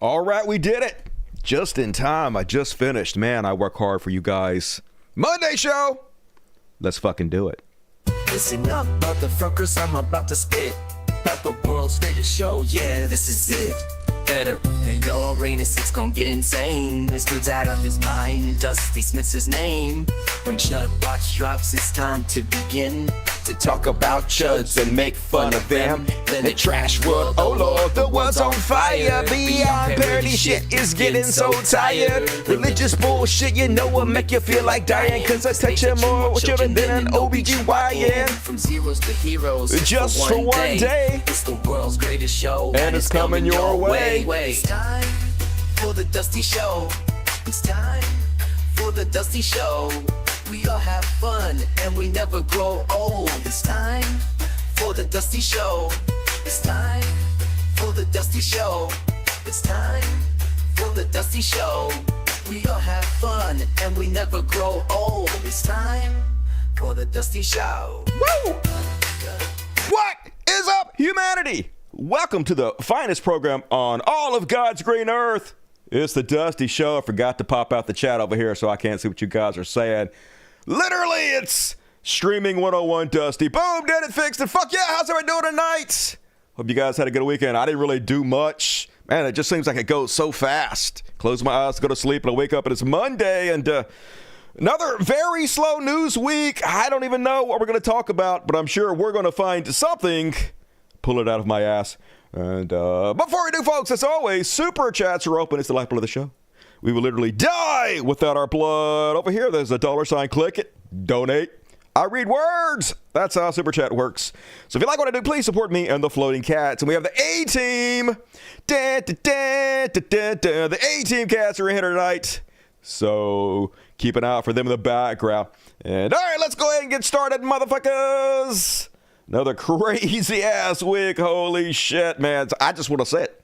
All right, we did it. Just in time. I just finished. Man, I work hard for you guys. Monday show. Let's fucking do it. Listen up, motherfuckers, I'm about to spit about the world's greatest show, yeah, this is it. Better than your Uranus, it's gonna get insane. This dude's out of his mind, Dusty Smith's his name. When Chud Watch drops, it's time to begin to talk about chuds and make fun of them. Then the trash world, oh lord, the world's on fire. Beyond parody shit is getting so tired. Religious bullshit, you know will make you feel like dying. Cause I touch you more children than an OBGYN. From zeros to heroes, just for one day. It's the world's greatest show, and it's coming your way. It's time for the Dusty Show. It's time for the Dusty Show. We all have fun and we never grow old. It's time for the Dusty Show. It's time for the Dusty Show. It's time for the Dusty Show. We all have fun and we never grow old. It's time for the Dusty Show. Woo! What is up, humanity? Welcome to the finest program on all of God's green earth. It's the Dusty Show. I forgot to pop out the chat over here so I can't see what you guys are saying. Literally, it's Streaming 101 Dusty. Boom, did it, fixed it. Fuck yeah, how's everybody doing tonight? Hope you guys had a good weekend. I didn't really do much. Man, it just seems like it goes so fast. Close my eyes, go to sleep, and I wake up and it's Monday, and another very slow news week. I don't even know what we're going to talk about, but I'm sure we're going to find something. Pull it out of my ass. And before we do, folks, as always, super chats are open. It's the lifeblood of the show. We will literally die without our blood. Over here, there's a $sign. Click it. Donate. I read words. That's how super chat works. So if you like what I do, please support me and the Floating Cats. And we have the A-Team. The A-Team cats are in here tonight. So keep an eye out for them in the background. And all right, let's go ahead and get started, motherfuckers. Another crazy ass week. Holy shit, man. I just want to say it.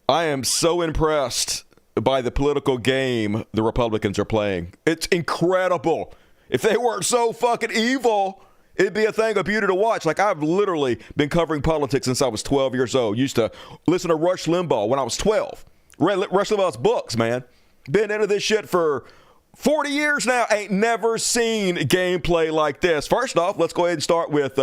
I am so impressed by the political game the Republicans are playing. It's incredible. If they weren't so fucking evil, it'd be a thing of beauty to watch. Like, I've literally been covering politics since I was 12 years old. Used to listen to Rush Limbaugh when I was 12. Read Rush Limbaugh's books, man. Been into this shit for 40 years now. Ain't never seen gameplay like this. First off, let's go ahead and start with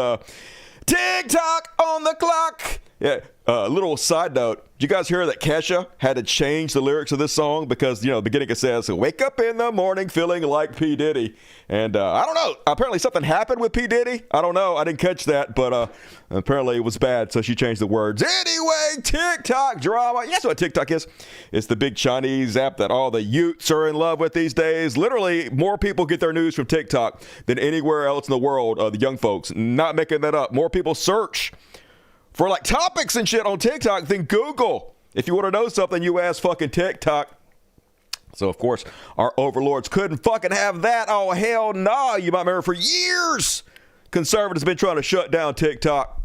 TikTok on the clock. Yeah, little side note. Did you guys hear that Kesha had to change the lyrics of this song? Because, you know, the beginning it says, wake up in the morning feeling like P. Diddy. And I don't know. Apparently something happened with P. Diddy. I don't know. I didn't catch that. But apparently it was bad. So she changed the words. Anyway, TikTok drama. Guess what TikTok is? It's the big Chinese app that all the youths are in love with these days. Literally, more people get their news from TikTok than anywhere else in the world. The young folks. Not making that up. More people search for like topics and shit on TikTok than Google. If you want to know something, you ask fucking TikTok. So, of course, our overlords couldn't fucking have that. Oh, hell no. You might remember for years, conservatives have been trying to shut down TikTok.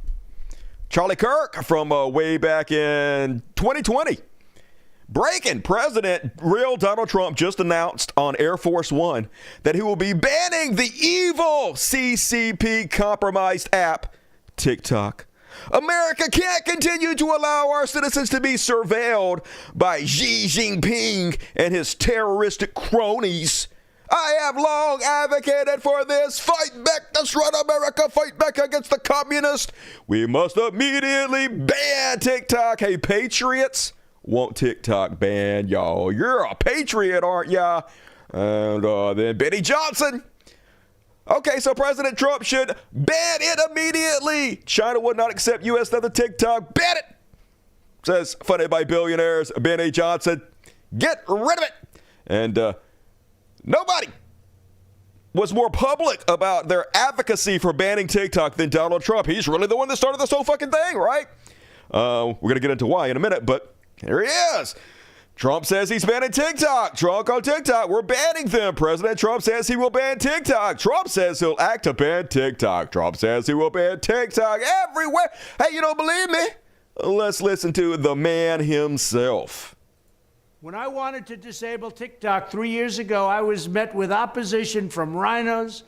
Charlie Kirk from way back in 2020. Breaking. President real Donald Trump just announced on Air Force One that he will be banning the evil CCP compromised app, TikTok. America can't continue to allow our citizens to be surveilled by Xi Jinping and his terroristic cronies. I have long advocated for this. Fight back, destroy America, fight back against the communists. We must immediately ban TikTok. Hey, patriots, want TikTok banned, y'all. You're a patriot, aren't ya? And then Benny Johnson. Okay, so President Trump should ban it immediately. China would not accept U.S. another TikTok. Ban it. Says, funded by billionaires, Benny Johnson. Get rid of it. And nobody was more public about their advocacy for banning TikTok than Donald Trump. He's really the one that started this whole fucking thing, right? We're going to get into why in a minute, but here he is. Trump says he's banning TikTok. Trump on TikTok. We're banning them. President Trump says he will ban TikTok. Trump says he'll act to ban TikTok. Trump says he will ban TikTok everywhere. Hey, you don't believe me? Let's listen to the man himself. When I wanted to disable TikTok 3 years ago, I was met with opposition from rhinos,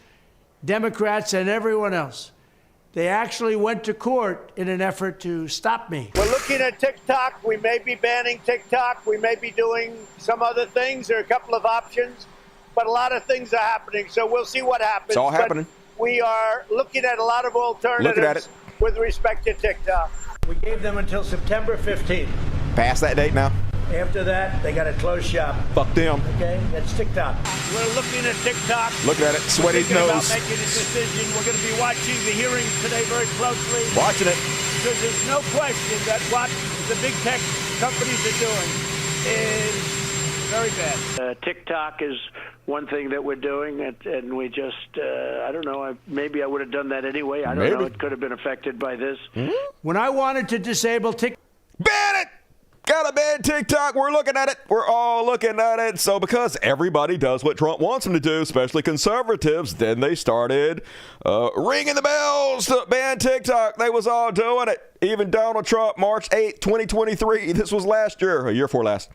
Democrats, and everyone else. They actually went to court in an effort to stop me. We're looking at TikTok. We may be banning TikTok. We may be doing some other things. There are a couple of options, but a lot of things are happening. So we'll see what happens. It's all happening. But we are looking at a lot of alternatives with respect to TikTok. We gave them until September 15th. Past that date now. After that, they got to close shop. Fuck them. Okay, that's TikTok. We're looking at TikTok. Looking at it, sweaty Thinking about nose. making a decision. We're going to be watching the hearings today very closely. Watching it. Because there's no question that what the big tech companies are doing is very bad. TikTok is one thing that we're doing, and we just, I don't know, maybe I would have done that anyway. I don't know. It could have been affected by this. When I wanted to disable TikTok, Ban it! Gotta ban TikTok. We're looking at it. We're all looking at it. So because everybody does what Trump wants them to do, especially conservatives, then they started ringing the bells to ban TikTok. They was all doing it. Even Donald Trump, March 8th, 2023. This was last year, a year before last.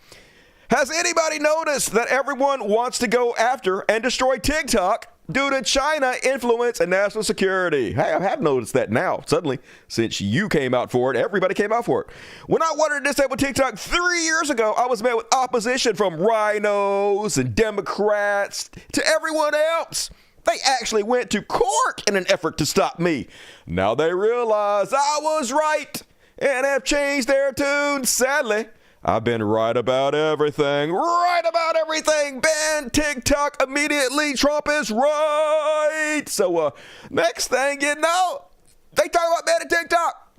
Has anybody noticed that everyone wants to go after and destroy TikTok due to China influence and national security? Hey, I have noticed that now. Suddenly, since you came out for it, everybody came out for it. When I wanted to disable TikTok 3 years ago, I was met with opposition from rhinos and Democrats to everyone else. They actually went to court in an effort to stop me. Now they realize I was right and have changed their tune. Sadly, I've been right about everything. Right about everything. Ban TikTok immediately. Trump is right. So, next thing you know, they talk about banning TikTok.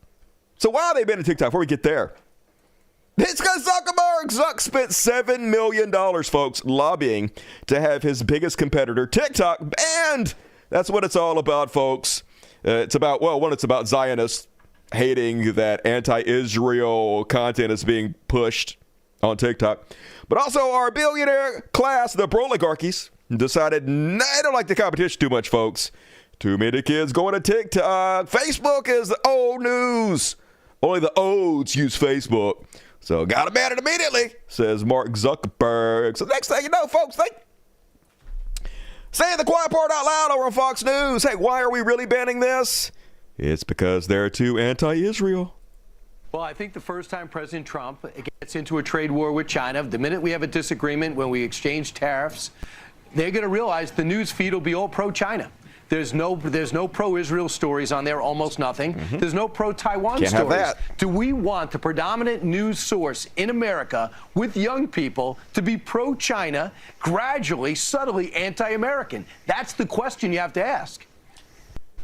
So why are they banning TikTok before we get there? It's because Zuck spent $7 million, folks, lobbying to have his biggest competitor, TikTok, banned. That's what it's all about, folks. It's about, well, one, it's about Zionists hating that anti-Israel content is being pushed on TikTok. But also our billionaire class, the oligarchies, decided they don't like the competition too much, folks. Too many kids going to TikTok. Facebook is the old news. Only the olds use Facebook. So gotta ban it immediately, says Mark Zuckerberg. So next thing you know, folks, saying the quiet part out loud over on Fox News. Hey, why are we really banning this? It's because they're too anti-Israel. Well, I think the first time President Trump gets into a trade war with China, the minute we have a disagreement, when we exchange tariffs, they're going to realize the news feed will be all pro-China. There's no pro-Israel stories on there, almost nothing. Mm-hmm. There's no pro-Taiwan stories. Have that. Do we want the predominant news source in America with young people to be pro-China, gradually, subtly anti-American? That's the question you have to ask.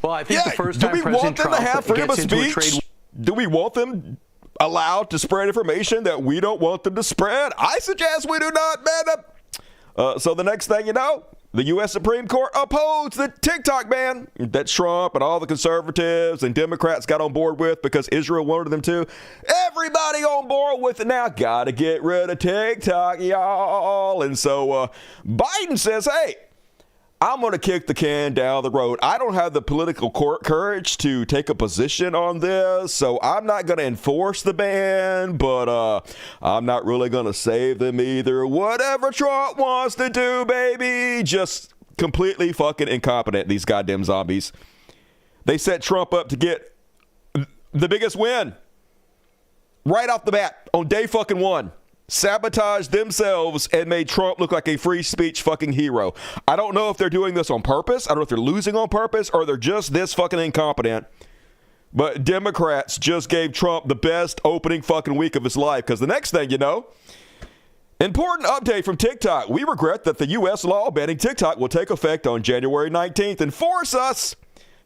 Well, I think the first time President Trump gets into a trade war. Do we want them allowed to spread information that we don't want them to spread? I suggest we do not ban them. So the next thing you know, the U.S. Supreme Court opposed the TikTok ban that Trump and all the conservatives and Democrats got on board with because Israel wanted them to. Everybody on board with it now. Got to get rid of TikTok, y'all. And so Biden says, hey, I'm going to kick the can down the road. I don't have the political courage to take a position on this, so I'm not going to enforce the ban, but I'm not really going to save them either. Whatever Trump wants to do, baby. Just completely fucking incompetent, these goddamn zombies. They set Trump up to get the biggest win right off the bat on day fucking one. Sabotaged themselves and made Trump look like a free speech fucking hero. I don't know if they're doing this on purpose. I don't know if they're losing on purpose or they're just this fucking incompetent. But Democrats just gave Trump the best opening fucking week of his life. Because the next thing you know, important update from TikTok. We regret that the U.S. law banning TikTok will take effect on January 19th and force us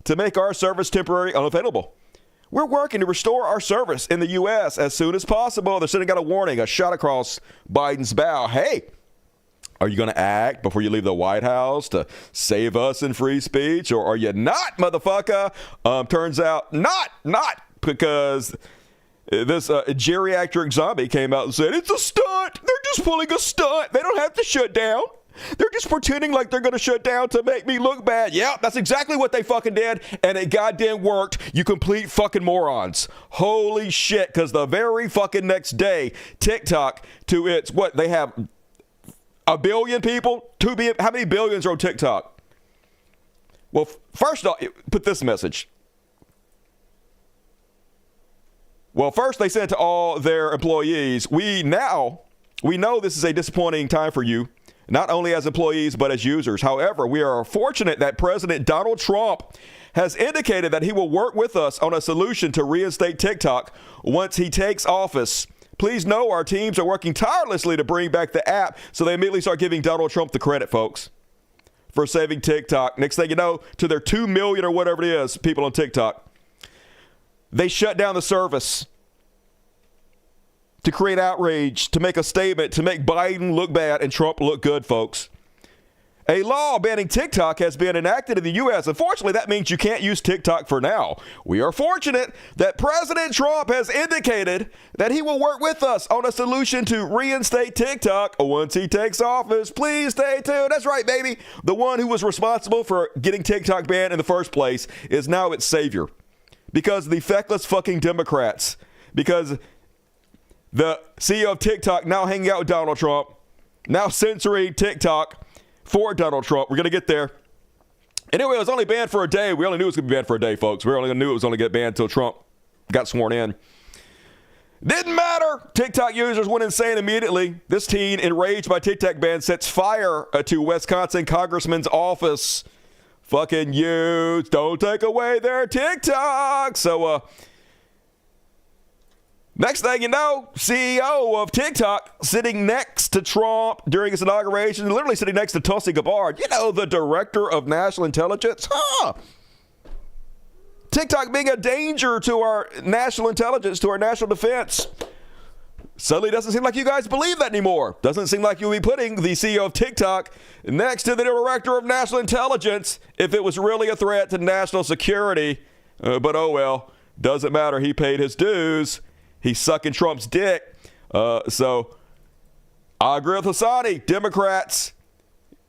to make our service temporarily unavailable. We're working to restore our service in the U.S. as soon as possible. They're sending out a warning, a shot across Biden's bow. Hey, are you going to act before you leave the White House to save us in free speech? Or are you not, motherfucker? Turns out not, because this geriatric zombie came out and said, it's a stunt. They're just pulling a stunt. They don't have to shut down. They're just pretending like they're going to shut down to make me look bad. Yeah, that's exactly what they fucking did, and it goddamn worked, you complete fucking morons. Holy shit, because the very fucking next day, TikTok, to its, what, they have a billion people? How many billions are on TikTok? Well, first off, put this message. Well, first they sent to all their employees. We know this is a disappointing time for you, not only as employees, but as users. However, we are fortunate that President Donald Trump has indicated that he will work with us on a solution to reinstate TikTok once he takes office. Please know our teams are working tirelessly to bring back the app, so they immediately start giving Donald Trump the credit, folks, for saving TikTok. Next thing you know, to their 2 million or whatever it is, people on TikTok, they shut down the service to create outrage, to make a statement, to make Biden look bad and Trump look good, folks. A law banning TikTok has been enacted in the U.S. Unfortunately, that means you can't use TikTok for now. We are fortunate that President Trump has indicated that he will work with us on a solution to reinstate TikTok once he takes office. Please stay tuned. That's right, baby. The one who was responsible for getting TikTok banned in the first place is now its savior. Because the feckless fucking Democrats, because the CEO of TikTok now hanging out with Donald Trump, now censoring TikTok for Donald Trump. We're going to get there. Anyway, it was only banned for a day. We only knew it was going to be banned for a day, folks. We only knew it was only going to get banned until Trump got sworn in. Didn't matter. TikTok users went insane immediately. This teen, enraged by TikTok ban, sets fire to Wisconsin congressman's office. Fucking youths, don't take away their TikTok. So, next thing you know, CEO of TikTok sitting next to Trump during his inauguration, literally sitting next to Tulsi Gabbard, the director of national intelligence. TikTok being a danger to our national intelligence, to our national defense. Suddenly doesn't seem like you guys believe that anymore. Doesn't seem like you'll be putting the CEO of TikTok next to the director of national intelligence if it was really a threat to national security. But oh well, doesn't matter. He paid his dues. He's sucking Trump's dick. So I agree with Hassani. Democrats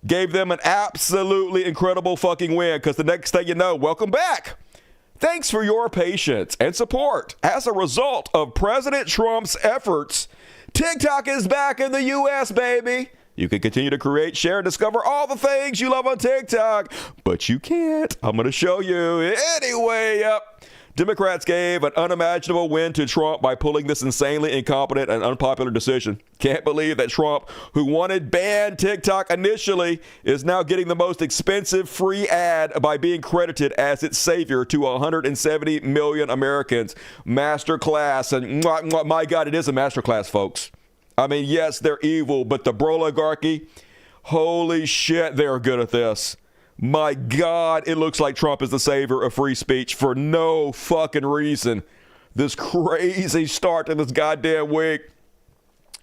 gave them an absolutely incredible fucking win, because the next thing you know, welcome back. Thanks for your patience and support. As a result of President Trump's efforts, TikTok is back in the U.S., baby. You can continue to create, share, and discover all the things you love on TikTok, but you can't. I'm going to show you. Anyway, Democrats gave an unimaginable win to Trump by pulling this insanely incompetent and unpopular decision. Can't believe that Trump, who wanted banned TikTok initially, is now getting the most expensive free ad by being credited as its savior to 170 million Americans. Masterclass. And my God, it is a masterclass, folks. I mean, yes, they're evil, but the oligarchy, holy shit, they're good at this. My God, it looks like Trump is the savior of free speech for no fucking reason. This crazy start to this goddamn week.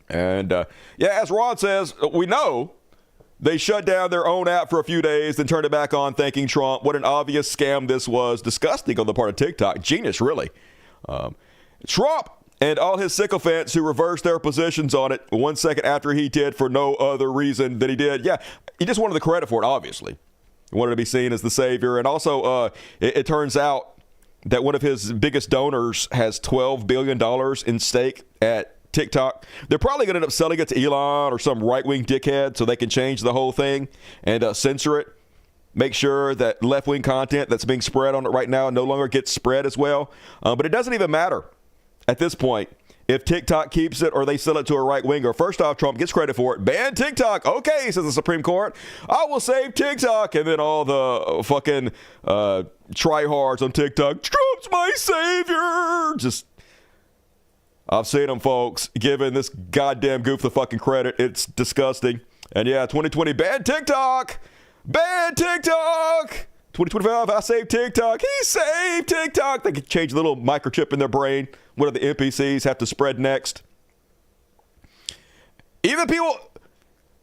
And, as Ron says, we know they shut down their own app for a few days, then turned it back on, thanking Trump. What an obvious scam this was. Disgusting on the part of TikTok. Genius, really. Trump and all his sycophants who reversed their positions on it 1 second after he did for no other reason than he did. Yeah, he just wanted the credit for it, obviously. Wanted to be seen as the savior. And also, it turns out that one of his biggest donors has $12 billion in stake at TikTok. They're probably going to end up selling it to Elon or some right-wing dickhead so they can change the whole thing and censor it. Make sure that left-wing content that's being spread on it right now no longer gets spread as well. But it doesn't even matter at this point if TikTok keeps it or they sell it to a right-winger. First off, Trump gets credit for it. Ban TikTok. Okay, says the Supreme Court. I will save TikTok. And then all the fucking tryhards on TikTok. Trump's my savior. Just, I've seen them, folks, giving this goddamn goof the fucking credit. It's disgusting. And 2020, ban TikTok. Ban TikTok. 2025, I saved TikTok. He saved TikTok. They could change a little microchip in their brain. What do the NPCs have to spread next? Even people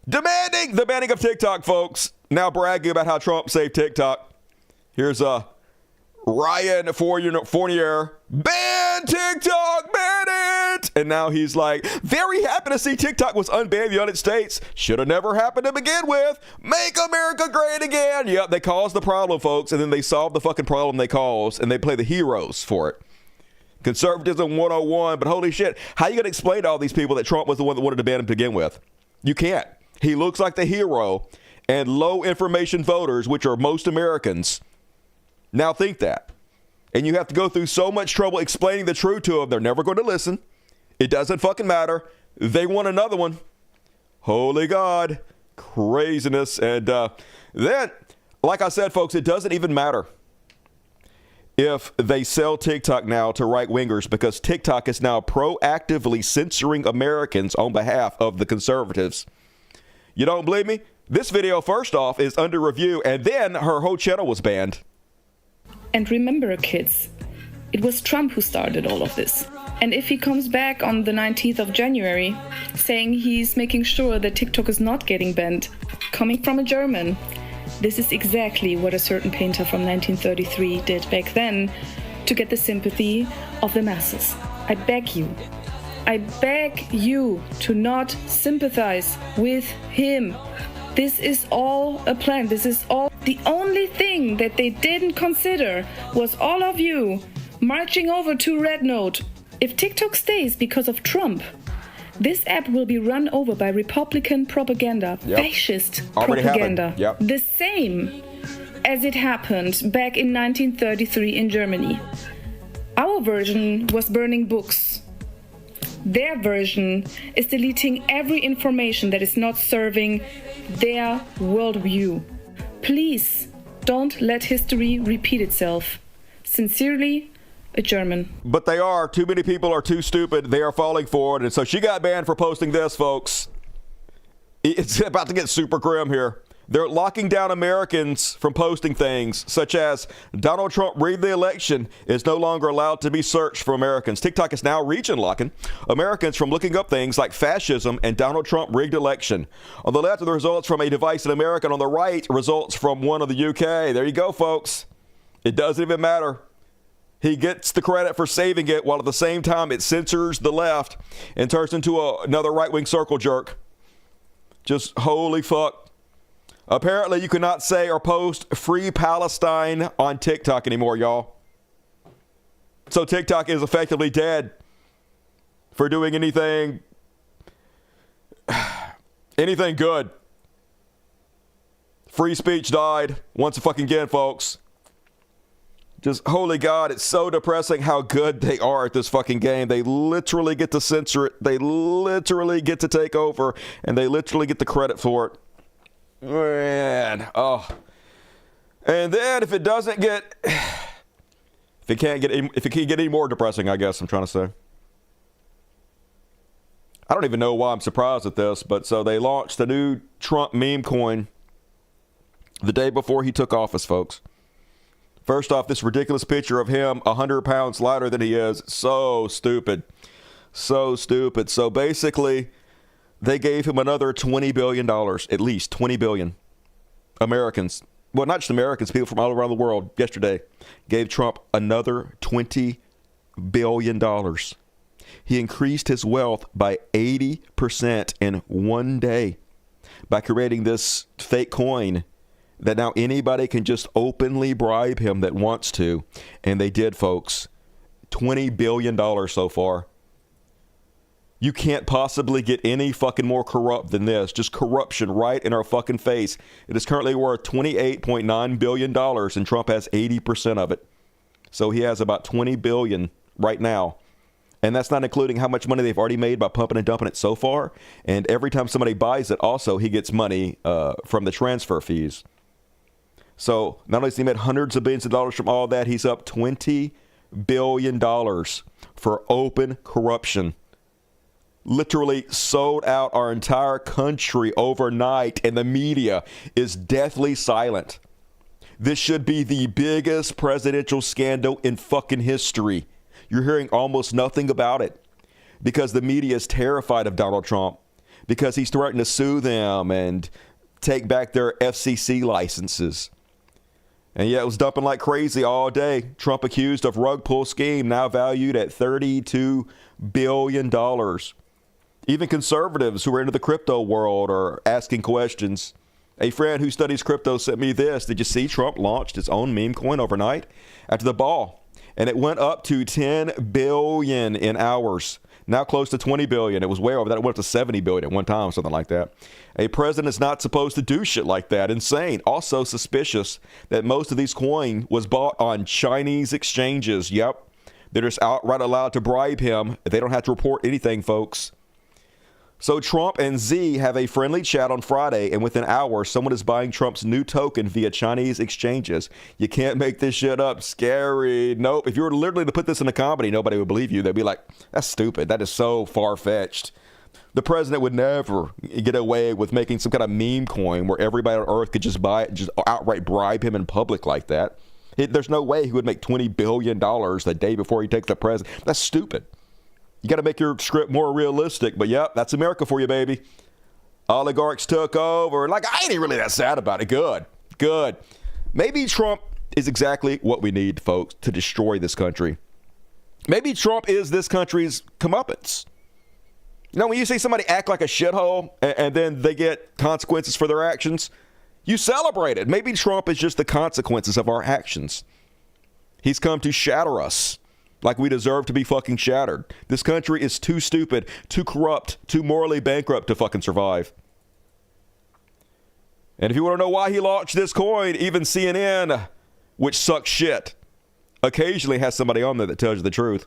demanding the banning of TikTok, folks, now bragging about how Trump saved TikTok. Here's Ryan Fournier. Ban TikTok, ban it! And now he's like, very happy to see TikTok was unbanned in the United States. Should have never happened to begin with. Make America great again. Yep, they caused the problem, folks, and then they solved the fucking problem they caused, and they play the heroes for it. Conservatism 101, but holy shit, how are you going to explain to all these people that Trump was the one that wanted to ban him to begin with? You can't. He looks like the hero, and low information voters, which are most Americans, now think that. And you have to go through so much trouble explaining the truth to them. They're never going to listen. It doesn't fucking matter. They want another one. Holy God. Craziness. And then, like I said, folks, it doesn't even matter if they sell TikTok now to right-wingers, because TikTok is now proactively censoring Americans on behalf of the conservatives. You don't believe me? This video, first off, is under review, and then her whole channel was banned. And remember, kids, it was Trump who started all of this. And if he comes back on the 19th of January saying he's making sure that TikTok is not getting banned, coming from a German, this is exactly what a certain painter from 1933 did back then to get the sympathy of the masses. I beg you to not sympathize with him. This is all a plan. This is all. The only thing that they didn't consider was all of you marching over to Red Note. If TikTok stays because of Trump, this app will be run over by Republican propaganda, fascist propaganda. The same as it happened back in 1933 in Germany. Our version was burning books. Their version is deleting every information that is not serving their worldview. Please don't let history repeat itself. Sincerely, a German. But they are. Too many people are too stupid. They are falling for it. And so she got banned for posting this, folks. It's about to get super grim here. They're locking down Americans from posting things such as Donald Trump rigged the election is no longer allowed to be searched for Americans. TikTok is now region locking Americans from looking up things like fascism and Donald Trump rigged election. On the left are the results from a device in America, and on the right, results from one of the UK. There you go, folks. It doesn't even matter. He gets the credit for saving it, while at the same time it censors the left and turns into another right-wing circle jerk. Just holy fuck. Apparently, you cannot say or post Free Palestine on TikTok anymore, y'all. So TikTok is effectively dead for doing anything good. Free speech died once fucking again, folks. Just, holy God, it's so depressing how good they are at this fucking game. They literally get to censor it. They literally get to take over. And they literally get the credit for it. Man, oh. And then if it doesn't get, if it can't get any more depressing, I guess I'm trying to say. I don't even know why I'm surprised at this, but so they launched the new Trump meme coin the day before he took office, folks. First off, this ridiculous picture of him 100 pounds lighter than he is. So stupid. So stupid. So basically, they gave him another $20 billion, at least $20 billion. Americans, well, not just Americans, people from all around the world yesterday gave Trump another $20 billion. He increased his wealth by 80% in one day by creating this fake coin that now anybody can just openly bribe him that wants to. And they did, folks. $20 billion so far. You can't possibly get any fucking more corrupt than this. Just corruption right in our fucking face. It is currently worth $28.9 billion, and Trump has 80% of it. So he has about $20 billion right now. And that's not including how much money they've already made by pumping and dumping it so far. And every time somebody buys it, also, he gets money from the transfer fees. So not only has he made hundreds of billions of dollars from all that, he's up $20 billion for open corruption. Literally sold out our entire country overnight, and the media is deathly silent. This should be the biggest presidential scandal in fucking history. You're hearing almost nothing about it because the media is terrified of Donald Trump because he's threatening to sue them and take back their FCC licenses. And yeah, it was dumping like crazy all day. Trump accused of rug pull scheme, now valued at $32 billion. Even conservatives who are into the crypto world are asking questions. A friend who studies crypto sent me this. Did you see Trump launched his own meme coin overnight after the ball? And it went up to $10 billion in hours. now close to 20 billion. It was way over that. It went up to 70 billion at one time, something like that. A president is not supposed to do shit like that. Insane. Also suspicious that most of these coin was bought on Chinese exchanges. Yep. They're just outright allowed to bribe him. They don't have to report anything, folks. So Trump and Z have a friendly chat on Friday, and within hours, someone is buying Trump's new token via Chinese exchanges. You can't make this shit up. Scary. Nope. If you were literally to put this in a comedy, nobody would believe you. They'd be like, that's stupid. That is so far-fetched. The president would never get away with making some kind of meme coin where everybody on earth could just buy it, just outright bribe him in public like that. There's no way he would make $20 billion the day before he takes the president. That's stupid. You got to make your script more realistic. But, yep, that's America for you, baby. Oligarchs took over. Like, I ain't really that sad about it. Good. Good. Maybe Trump is exactly what we need, folks, to destroy this country. Maybe Trump is this country's comeuppance. You know, when you see somebody act like a shithole and then they get consequences for their actions, you celebrate it. Maybe Trump is just the consequences of our actions. He's come to shatter us. Like we deserve to be fucking shattered. This country is too stupid, too corrupt, too morally bankrupt to fucking survive. And if you want to know why he launched this coin, even CNN, which sucks shit, occasionally has somebody on there that tells you the truth.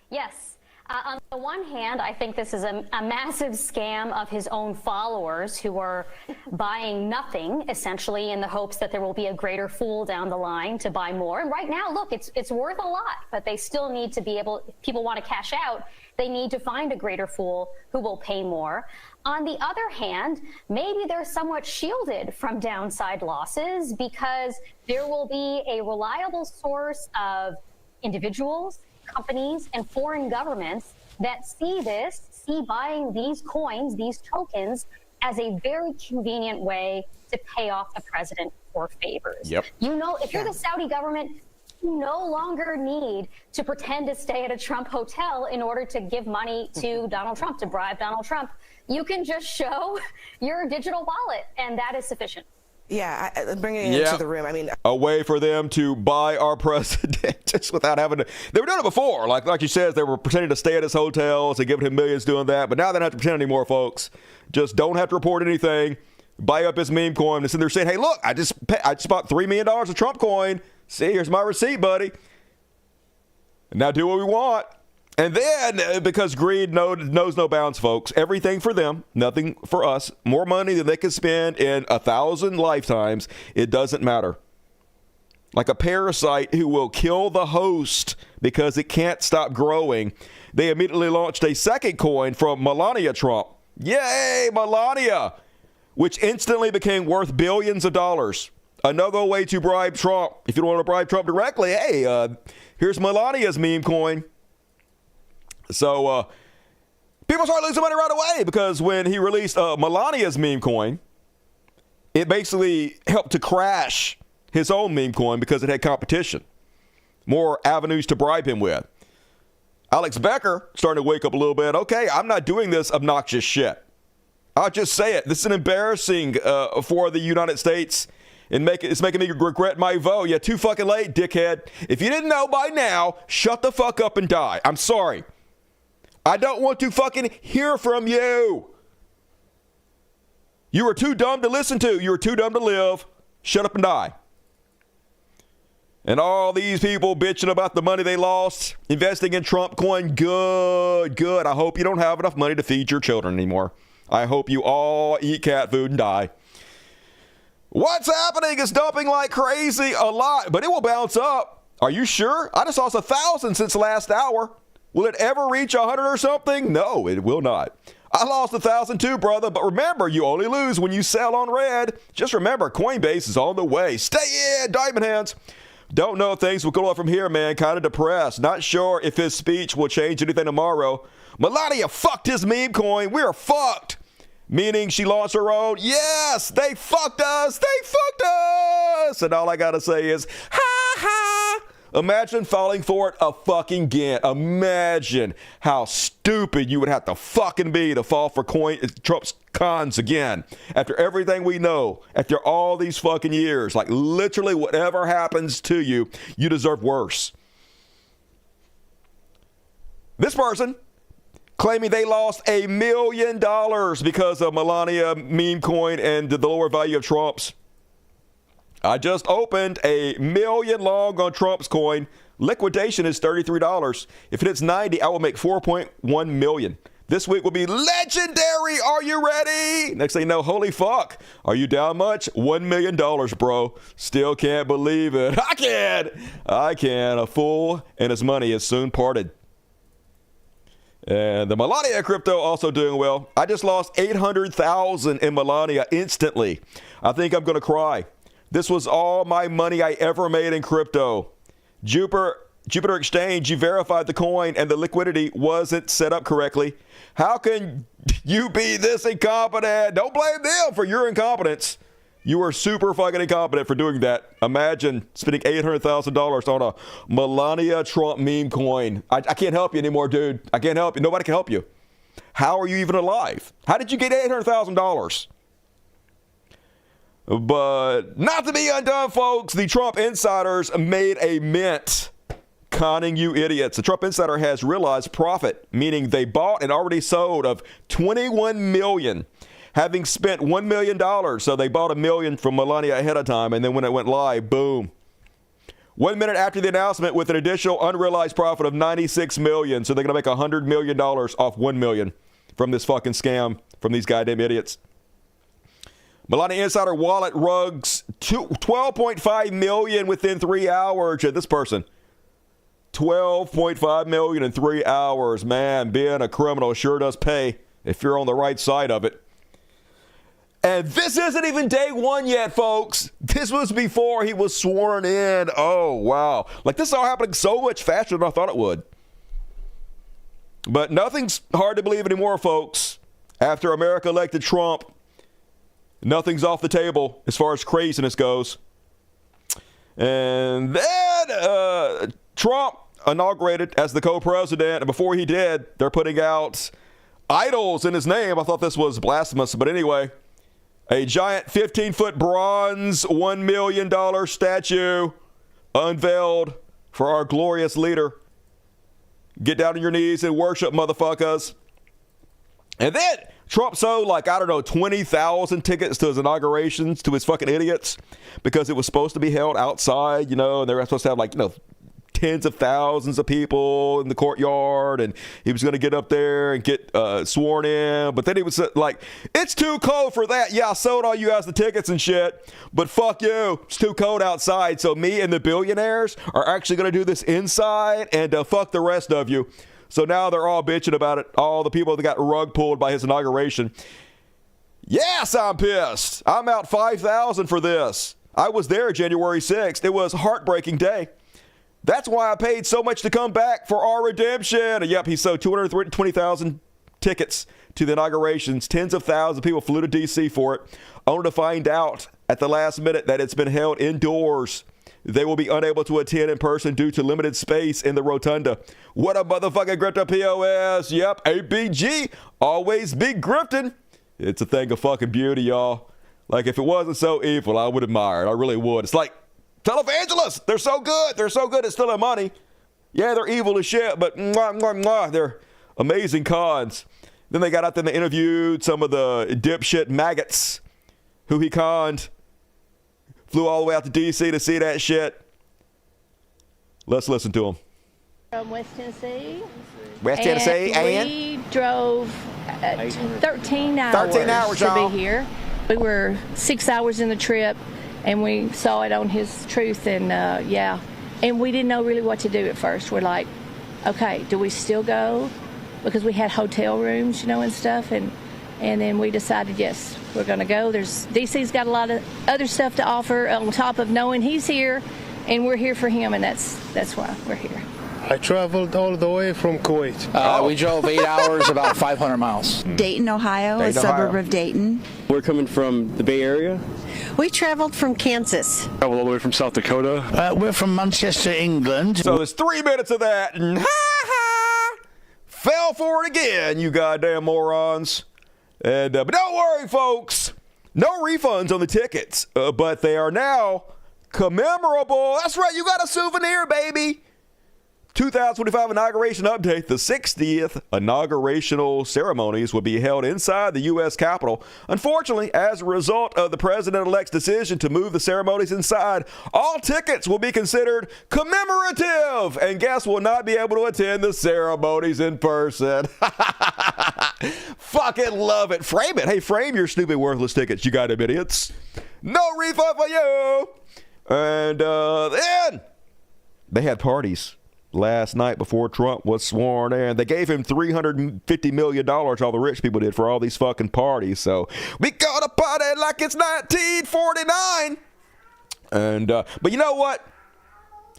Yes. On the one hand, I think this is a massive scam of his own followers who are buying nothing, essentially, in the hopes that there will be a greater fool down the line to buy more. And right now, look, it's worth a lot, but they still need to be able, if people want to cash out, they need to find a greater fool who will pay more. On the other hand, maybe they're somewhat shielded from downside losses because there will be a reliable source of individuals, companies, and foreign governments that see buying these coins, these tokens, as a very convenient way to pay off the president for favors. Yep. You know, if you're the Saudi government, you no longer need to pretend to stay at a Trump hotel in order to give money to Donald Trump, to bribe Donald Trump. You can just show your digital wallet, and that is sufficient. Yeah, bringing it into the room. I mean, a way for them to buy our president just without having to. They were doing it before, like you said, they were pretending to stay at his hotels and giving him millions doing that. But now they don't have to pretend anymore, folks. Just don't have to report anything. Buy up his meme coin and they're saying, "Hey, look, I just bought $3 million of Trump coin. See, here's my receipt, buddy. Now do what we want." And then, because greed knows no bounds, folks, everything for them, nothing for us, more money than they can spend in 1,000 lifetimes, it doesn't matter. Like a parasite who will kill the host because it can't stop growing, they immediately launched a second coin from Melania Trump. Yay, Melania! Which instantly became worth billions of dollars. Another way to bribe Trump. If you don't want to bribe Trump directly, hey, here's Melania's meme coin. So people started losing money right away because when he released Melania's meme coin, it basically helped to crash his own meme coin because it had competition. More avenues to bribe him with. Alex Becker starting to wake up a little bit. Okay, I'm not doing this obnoxious shit. I'll just say it. This is embarrassing for the United States. And it's making me regret my vote. Yeah, too fucking late, dickhead. If you didn't know by now, shut the fuck up and die. I'm sorry. I don't want to fucking hear from you. You were too dumb to listen to. You were too dumb to live. Shut up and die. And all these people bitching about the money they lost, investing in Trump coin, good. I hope you don't have enough money to feed your children anymore. I hope you all eat cat food and die. What's happening is dumping like crazy a lot, but it will bounce up. Are you sure? I just lost 1,000 since last hour. Will it ever reach 100 or something? No, it will not. I lost 1,000 too, brother, but remember, you only lose when you sell on red. Just remember, Coinbase is on the way. Stay in, diamond hands. Don't know if things will go up from here, man. Kind of depressed. Not sure if his speech will change anything tomorrow. Melania fucked his meme coin. We're fucked. Meaning she launched her own. Yes, they fucked us. They fucked us. And all I got to say is, ha ha. Imagine falling for it again. Imagine how stupid you would have to fucking be to fall for Trump's cons again. After everything we know, after all these fucking years, like literally whatever happens to you, you deserve worse. This person claiming they lost $1 million because of Melania meme coin and the lower value of Trump's. I just opened $1 million long on Trump's coin. Liquidation is $33. If it hits 90, I will make 4.1 million. This week will be legendary. Are you ready? Next thing you know, holy fuck. Are you down much? $1 million, bro. Still can't believe it. I can. A fool and his money is soon parted. And the Melania crypto also doing well. I just lost 800,000 in Melania instantly. I think I'm going to cry. This was all my money I ever made in crypto. Jupiter Exchange, you verified the coin and the liquidity wasn't set up correctly. How can you be this incompetent? Don't blame them for your incompetence. You are super fucking incompetent for doing that. Imagine spending $800,000 on a Melania Trump meme coin. I can't help you anymore, dude. I can't help you. Nobody can help you. How are you even alive? How did you get $800,000? But not to be undone, folks. The Trump insiders made a mint. Conning you idiots. The Trump insider has realized profit, meaning they bought and already sold of 21 million, having spent $1 million. So they bought $1 million from Melania ahead of time, and then when it went live, boom. 1 minute after the announcement, with an additional unrealized profit of 96 million. So they're going to make $100 million off 1 million from this fucking scam from these goddamn idiots. Melania Insider wallet rugs 12.5 million within 3 hours. This person. 12.5 million in 3 hours. Man, being a criminal sure does pay if you're on the right side of it. And this isn't even day one yet, folks. This was before he was sworn in. Oh, wow. Like, this is all happening so much faster than I thought it would. But nothing's hard to believe anymore, folks. After America elected Trump, nothing's off the table as far as craziness goes. And then Trump inaugurated as the co-president, and before he did, they're putting out idols in his name. I thought this was blasphemous, but anyway, a giant 15-foot bronze $1 million statue unveiled for our glorious leader. Get down on your knees and worship, motherfuckers. And then Trump sold 20,000 tickets to his inaugurations to his fucking idiots because it was supposed to be held outside, and they were supposed to have tens of thousands of people in the courtyard, and he was going to get up there and get sworn in. But then he was like, it's too cold for that. Yeah, I sold all you guys the tickets and shit, but fuck you. It's too cold outside. So me and the billionaires are actually going to do this inside, and fuck the rest of you. So now they're all bitching about it. All the people that got rug pulled by his inauguration. Yes, I'm pissed. I'm out 5,000 for this. I was there January 6th. It was a heartbreaking day. That's why I paid so much to come back for our redemption. And yep, he sold 220,000 tickets to the inaugurations. Tens of thousands of people flew to D.C. for it, only to find out at the last minute that it's been held indoors. They will be unable to attend in person due to limited space in the rotunda. What a motherfucking grifter POS. Yep, ABG. Always be grifting. It's a thing of fucking beauty, y'all. Like, if it wasn't so evil, I would admire it. I really would. It's like televangelists. They're so good. They're so good at stealing money. Yeah, they're evil as shit, but they're amazing cons. Then they got out there and they interviewed some of the dipshit maggots who he conned. Flew all the way out to D.C. to see that shit. Let's listen to him. From West Tennessee. West Tennessee, and we drove 13 hours to be here. We were 6 hours in the trip, and we saw it on his truth, and and we didn't know really what to do at first. We're like, okay, do we still go? Because we had hotel rooms, and stuff, and then we decided, yes, we're going to go. DC's got a lot of other stuff to offer on top of knowing he's here, and we're here for him, and that's why we're here. I traveled all the way from Kuwait. We drove 8 hours, about 500 miles. Dayton, Ohio, a suburb of Dayton. We're coming from the Bay Area. We traveled from Kansas. Traveled all the way from South Dakota. We're from Manchester, England. So there's 3 minutes of that, and fell for it again, you goddamn morons. And but don't worry, folks. No refunds on the tickets, but they are now commemorable. That's right, you got a souvenir, baby. 2025 inauguration update. The 60th inaugurational ceremonies will be held inside the U.S. Capitol. Unfortunately, as a result of the president-elect's decision to move the ceremonies inside, all tickets will be considered commemorative, and guests will not be able to attend the ceremonies in person. Fucking love it. Frame it. Hey, frame your stupid, worthless tickets. You got them, idiots. No refund for you. And then they had parties last night before Trump was sworn in. They gave him $350 million, all the rich people did, for all these fucking parties. So we gotta party like it's 1949. And but you know what?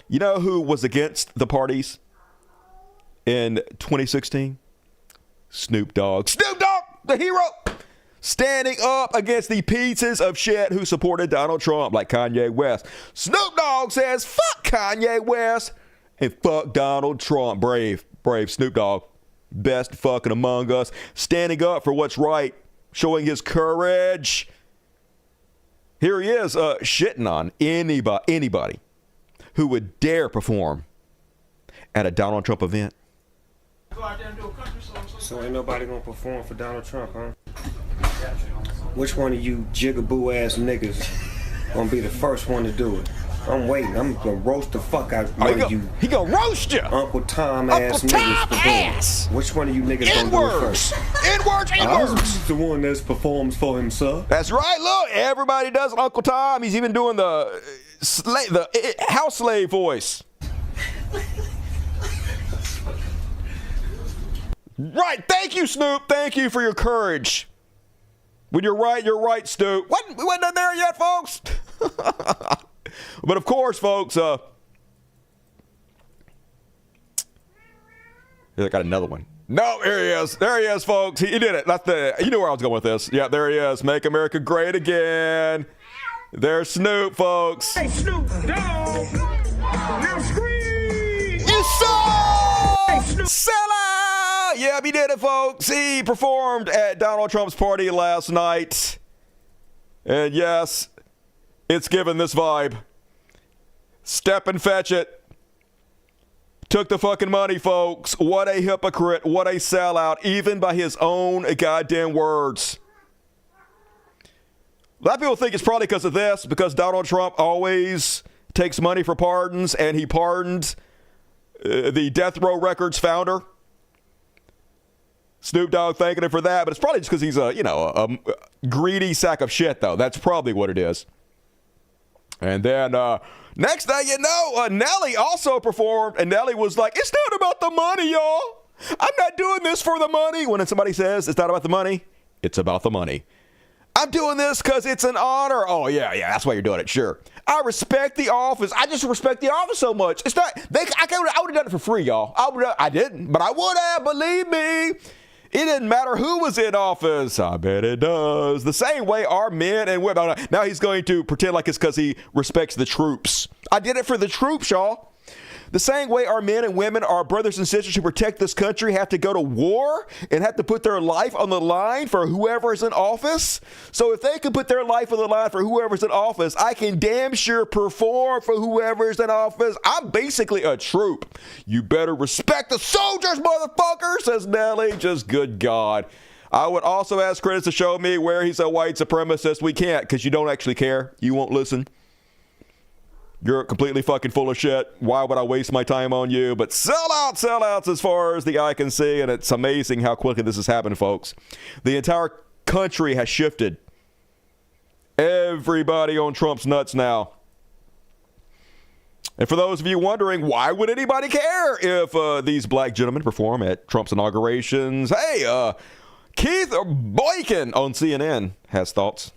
You know who was against the parties in 2016? Snoop Dogg. Snoop Dogg, the hero, standing up against the pieces of shit who supported Donald Trump, like Kanye West. Snoop Dogg says, fuck Kanye West and fuck Donald Trump. Brave Snoop Dogg. Best fucking among us. Standing up for what's right. Showing his courage. Here he is shitting on anybody who would dare perform at a Donald Trump event. So ain't nobody gonna perform for Donald Trump, huh? Which one of you jigaboo ass niggas gonna be the first one to do it? I'm waiting. I'm gonna roast the fuck out of one of you. He gonna roast you. Uncle Tom ass niggas for ass. Which one of you niggas gonna do it first? N-words. I'm the one that performs for himself. That's right. Look, everybody does Uncle Tom. He's even doing the house slave voice. Right. Thank you, Snoop. Thank you for your courage. When you're right, Snoop. We wasn't done there yet, folks. But of course, folks, I got another one. No, here he is. There he is, folks. He did it. You knew where I was going with this. Yeah, there he is. Make America great again. There's Snoop, folks. Hey, Snoop Dogg. Now scream. You saw! Hey, Sellout! Yeah, he did it, folks. He performed at Donald Trump's party last night. And yes, it's given this vibe. Step and fetch it. Took the fucking money, folks. What a hypocrite. What a sellout, even by his own goddamn words. A lot of people think it's probably because of this, because Donald Trump always takes money for pardons, and he pardoned the Death Row Records founder. Snoop Dogg thanking him for that, but it's probably just because he's a greedy sack of shit, though. That's probably what it is. And then next thing you know, Nelly also performed, and Nelly was like, it's not about the money, y'all. I'm not doing this for the money. When somebody says it's not about the money, it's about the money. I'm doing this because it's an honor. Oh, yeah, that's why you're doing it, sure. I respect the office. I just respect the office so much. It's not, I would have done it for free, y'all. I didn't, but I would have, believe me. It didn't matter who was in office. I bet it does. The same way our men and women. Now he's going to pretend like it's because he respects the troops. I did it for the troops, y'all. The same way our men and women, our brothers and sisters who protect this country, have to go to war and have to put their life on the line for whoever's in office. So if they can put their life on the line for whoever's in office, I can damn sure perform for whoever's in office. I'm basically a troop. You better respect the soldiers, motherfucker, says Nelly. Just good God. I would also ask critics to show me where he's a white supremacist. We can't, because you don't actually care. You won't listen. You're completely fucking full of shit. Why would I waste my time on you? But sellouts as far as the eye can see, and it's amazing how quickly this has happened, folks. The entire country has shifted. Everybody on Trump's nuts now. And for those of you wondering, why would anybody care if these black gentlemen perform at Trump's inaugurations? Hey, Keith Boykin on CNN has thoughts.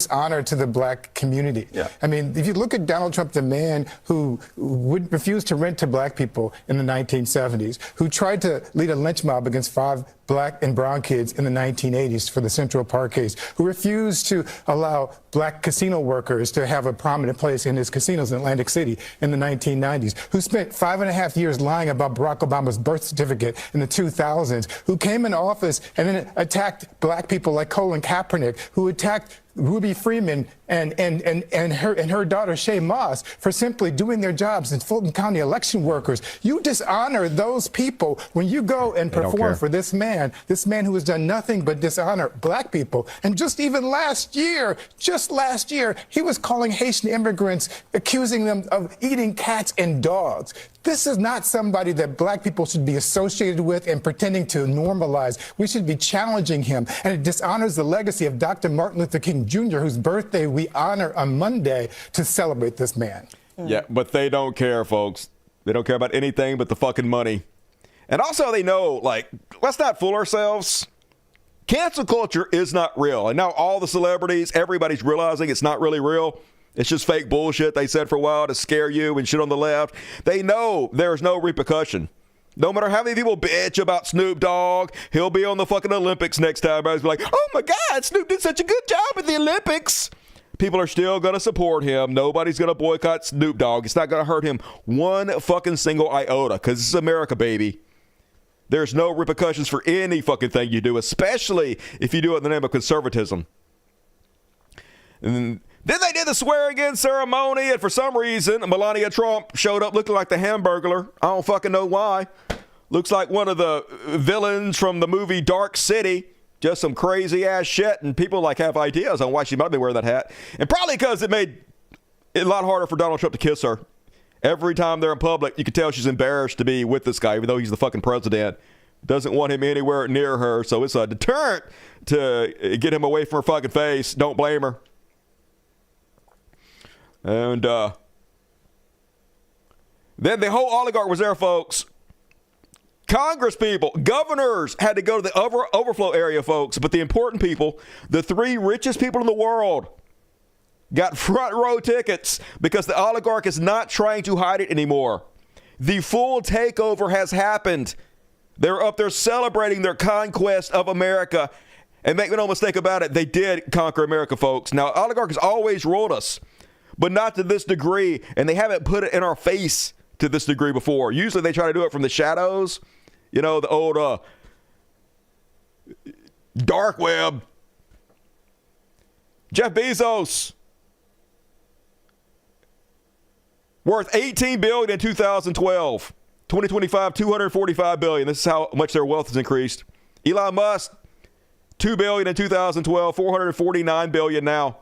Honor to the black community. Yeah. I mean, if you look at Donald Trump, the man who refused to rent to black people in the 1970s, who tried to lead a lynch mob against 5 black and brown kids in the 1980s for the Central Park case, who refused to allow black casino workers to have a prominent place in his casinos in Atlantic City in the 1990s, who spent 5.5 years lying about Barack Obama's birth certificate in the 2000s, who came into office and then attacked black people like Colin Kaepernick, who attacked Ruby Freeman and her daughter Shay Moss for simply doing their jobs as Fulton County election workers. You dishonor those people when you go and perform for this man who has done nothing but dishonor black people. And just last year, he was calling Haitian immigrants, accusing them of eating cats and dogs. This is not somebody that black people should be associated with and pretending to normalize. We should be challenging him. And it dishonors the legacy of Dr. Martin Luther King Jr., whose birthday we honor on Monday to celebrate this man. Yeah, but they don't care, folks. They don't care about anything but the fucking money. And also they know, like, let's not fool ourselves. Cancel culture is not real. And now all the celebrities, everybody's realizing it's not really real. It's just fake bullshit they said for a while to scare you and shit on the left. They know there's no repercussion. No matter how many people bitch about Snoop Dogg, he'll be on the fucking Olympics next time. Everybody's like, oh my God, Snoop did such a good job at the Olympics. People are still going to support him. Nobody's going to boycott Snoop Dogg. It's not going to hurt him one fucking single iota because this is America, baby. There's no repercussions for any fucking thing you do, especially if you do it in the name of conservatism. And then they did the swearing-in ceremony, and for some reason, Melania Trump showed up looking like the Hamburglar. I don't fucking know why. Looks like one of the villains from the movie Dark City. Just some crazy-ass shit, and people like have ideas on why she might be wearing that hat. And probably because it made it a lot harder for Donald Trump to kiss her. Every time they're in public, you can tell she's embarrassed to be with this guy, even though he's the fucking president. Doesn't want him anywhere near her, so it's a deterrent to get him away from her fucking face. Don't blame her. And then the whole oligarch was there, folks. Congress people, governors had to go to the overflow area, folks. But the important people, the 3 richest people in the world, got front row tickets because the oligarch is not trying to hide it anymore. The full takeover has happened. They're up there celebrating their conquest of America. And make no mistake about it, they did conquer America, folks. Now, oligarchs always ruled us, but not to this degree, and they haven't put it in our face to this degree before. Usually they try to do it from the shadows, you know, the old dark web. Jeff Bezos, worth $18 billion in 2012. 2025, $245 billion. This is how much their wealth has increased. Elon Musk, $2 billion in 2012, $449 billion now.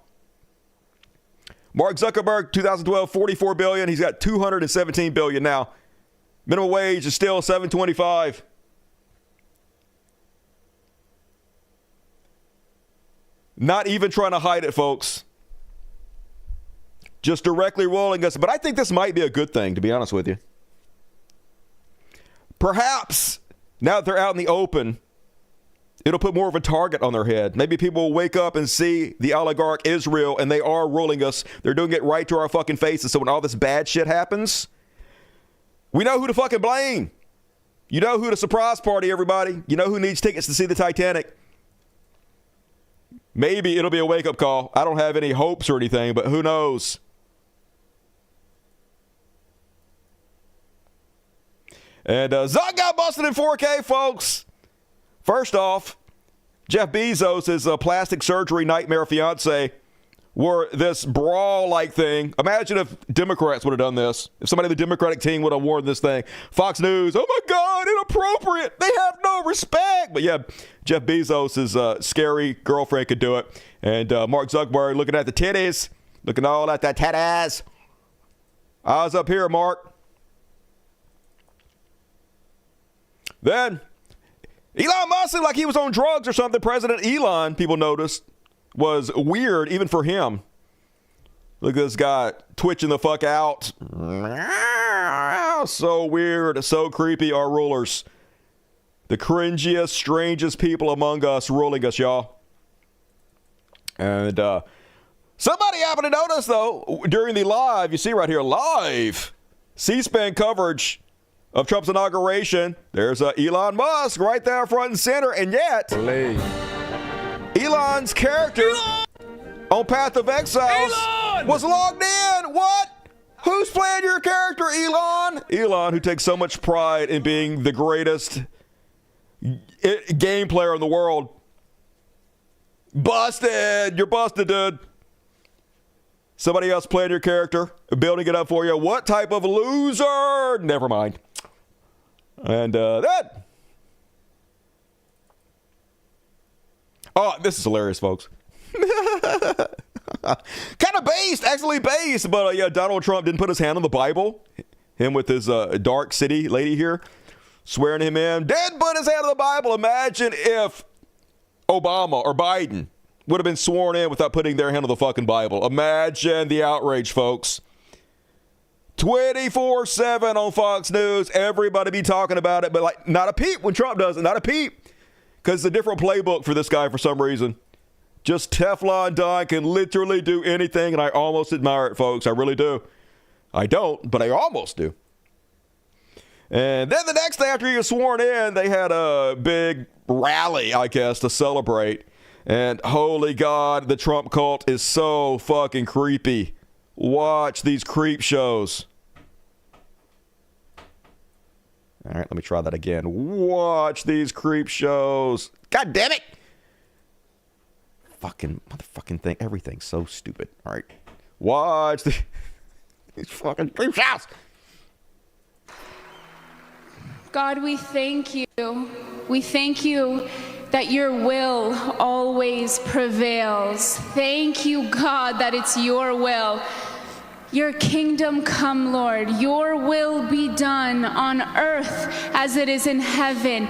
Mark Zuckerberg, 2012, $44 billion. He's got $217 billion now. Minimum wage is still $7.25. Not even trying to hide it, folks. Just directly rolling us. But I think this might be a good thing, to be honest with you. Perhaps, now that they're out in the open, it'll put more of a target on their head. Maybe people will wake up and see the oligarch is real and they are ruling us. They're doing it right to our fucking faces. So when all this bad shit happens, we know who to fucking blame. You know who to surprise party, everybody. You know who needs tickets to see the Titanic. Maybe it'll be a wake-up call. I don't have any hopes or anything, but who knows? And Zuck got busted in 4K, folks. First off, Jeff Bezos' plastic surgery nightmare fiance wore this bra-like thing. Imagine if Democrats would have done this. If somebody in the Democratic team would have worn this thing. Fox News, oh my God, inappropriate. They have no respect. But yeah, Jeff Bezos' scary girlfriend could do it. And Mark Zuckerberg looking at the titties. Looking all at that titties. Eyes up here, Mark. Then Elon Musk seemed like he was on drugs or something. President Elon, people noticed, was weird even for him. Look at this guy twitching the fuck out. So weird, so creepy, our rulers. The cringiest, strangest people among us ruling us, y'all. And somebody happened to notice, though, during the live, you see right here, live C-SPAN coverage of Trump's inauguration, there's Elon Musk right there front and center. And yet, Elon's character on Path of Exiles was logged in. What? Who's playing your character, Elon? Elon, who takes so much pride in being the greatest game player in the world. Busted. You're busted, dude. Somebody else playing your character, building it up for you. What type of loser? Never mind. And that. Oh, this is hilarious, folks. Kind of based, actually based. But yeah, Donald Trump didn't put his hand on the Bible. Him with his dark city lady here, swearing him in. Didn't put his hand on the Bible. Imagine if Obama or Biden would have been sworn in without putting their hand on the fucking Bible. Imagine the outrage, folks. 24/7 on Fox News. Everybody be talking about it, but like not a peep when Trump does it. Not a peep. Because it's a different playbook for this guy for some reason. Just Teflon Don can literally do anything, and I almost admire it, folks. I really do. I don't, but I almost do. And then the next day after he was sworn in, they had a big rally, I guess, to celebrate. And holy God, the Trump cult is so fucking creepy. Watch these creep shows. All right, let me try that again. Watch these creep shows. God damn it. Fucking motherfucking thing. Everything's so stupid. All right. Watch these fucking creep shows. God, we thank you. We thank you that your will always prevails. Thank you, God, that it's your will. Your kingdom come, Lord. Your will be done on earth as it is in heaven,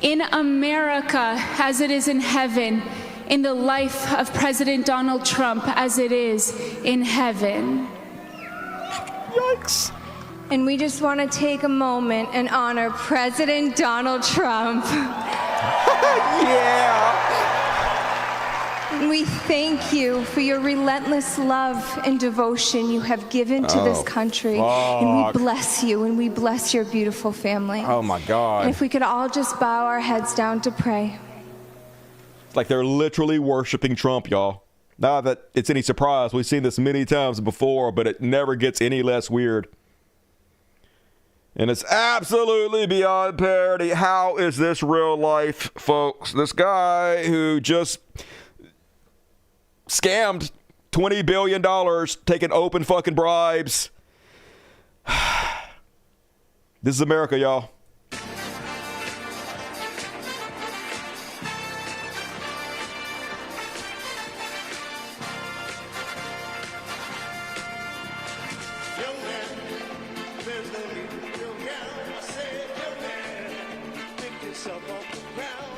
in America as it is in heaven, in the life of President Donald Trump as it is in heaven. Yikes. And we just want to take a moment and honor President Donald Trump. Yeah. And we thank you for your relentless love and devotion you have given to this country. And we bless you, and we bless your beautiful family. Oh, my God. And if we could all just bow our heads down to pray. It's like they're literally worshiping Trump, y'all. Not that it's any surprise. We've seen this many times before, but it never gets any less weird. And it's absolutely beyond parody. How is this real life, folks? This guy who just scammed $20 billion, taking open fucking bribes. This is America, y'all.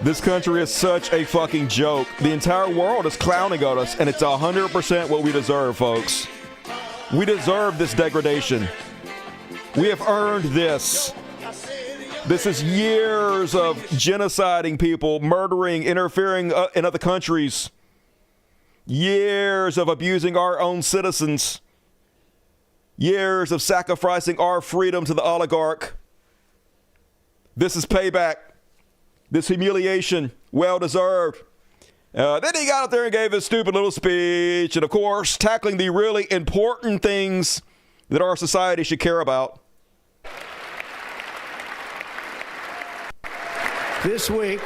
This country is such a fucking joke. The entire world is clowning on us, and it's 100% what we deserve, folks. We deserve this degradation. We have earned this. This is years of genociding people, murdering, interfering in other countries. Years of abusing our own citizens. Years of sacrificing our freedom to the oligarch. This is payback. This humiliation, well-deserved. Then he got up there and gave his stupid little speech, and of course, tackling the really important things that our society should care about. This week,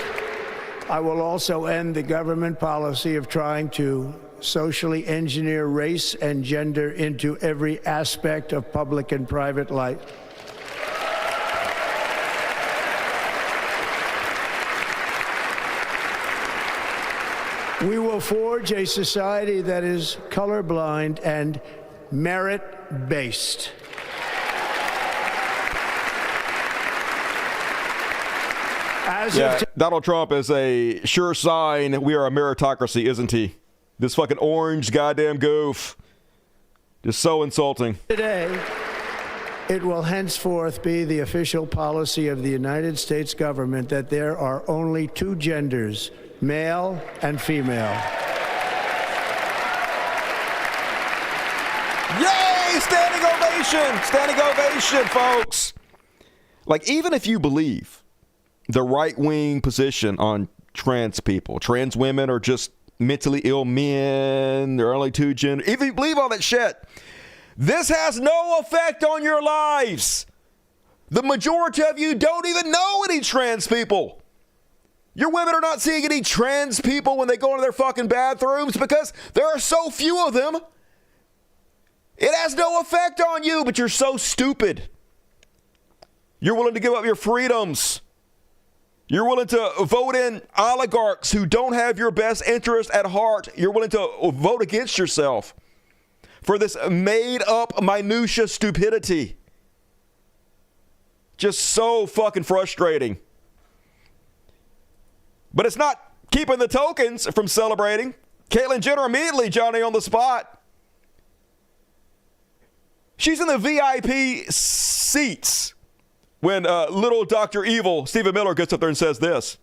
I will also end the government policy of trying to socially engineer race and gender into every aspect of public and private life. We will forge a society that is colorblind and merit-based. Donald Trump is a sure sign we are a meritocracy, isn't he? This fucking orange goddamn goof. Just so insulting. Today, it will henceforth be the official policy of the United States government that there are only two genders, male and female. Yay! Standing ovation! Standing ovation, folks! Like, even if you believe the right-wing position on trans people, trans women are just mentally ill men, there are only two genders, if you believe all that shit, this has no effect on your lives. The majority of you don't even know any trans people. Your women are not seeing any trans people when they go into their fucking bathrooms because there are so few of them. It has no effect on you, but you're so stupid. You're willing to give up your freedoms. You're willing to vote in oligarchs who don't have your best interest at heart. You're willing to vote against yourself for this made-up minutia stupidity. Just so fucking frustrating. But it's not keeping the tokens from celebrating. Caitlyn Jenner immediately, Johnny, on the spot. She's in the VIP seats when little Dr. Evil, Stephen Miller, gets up there and says this.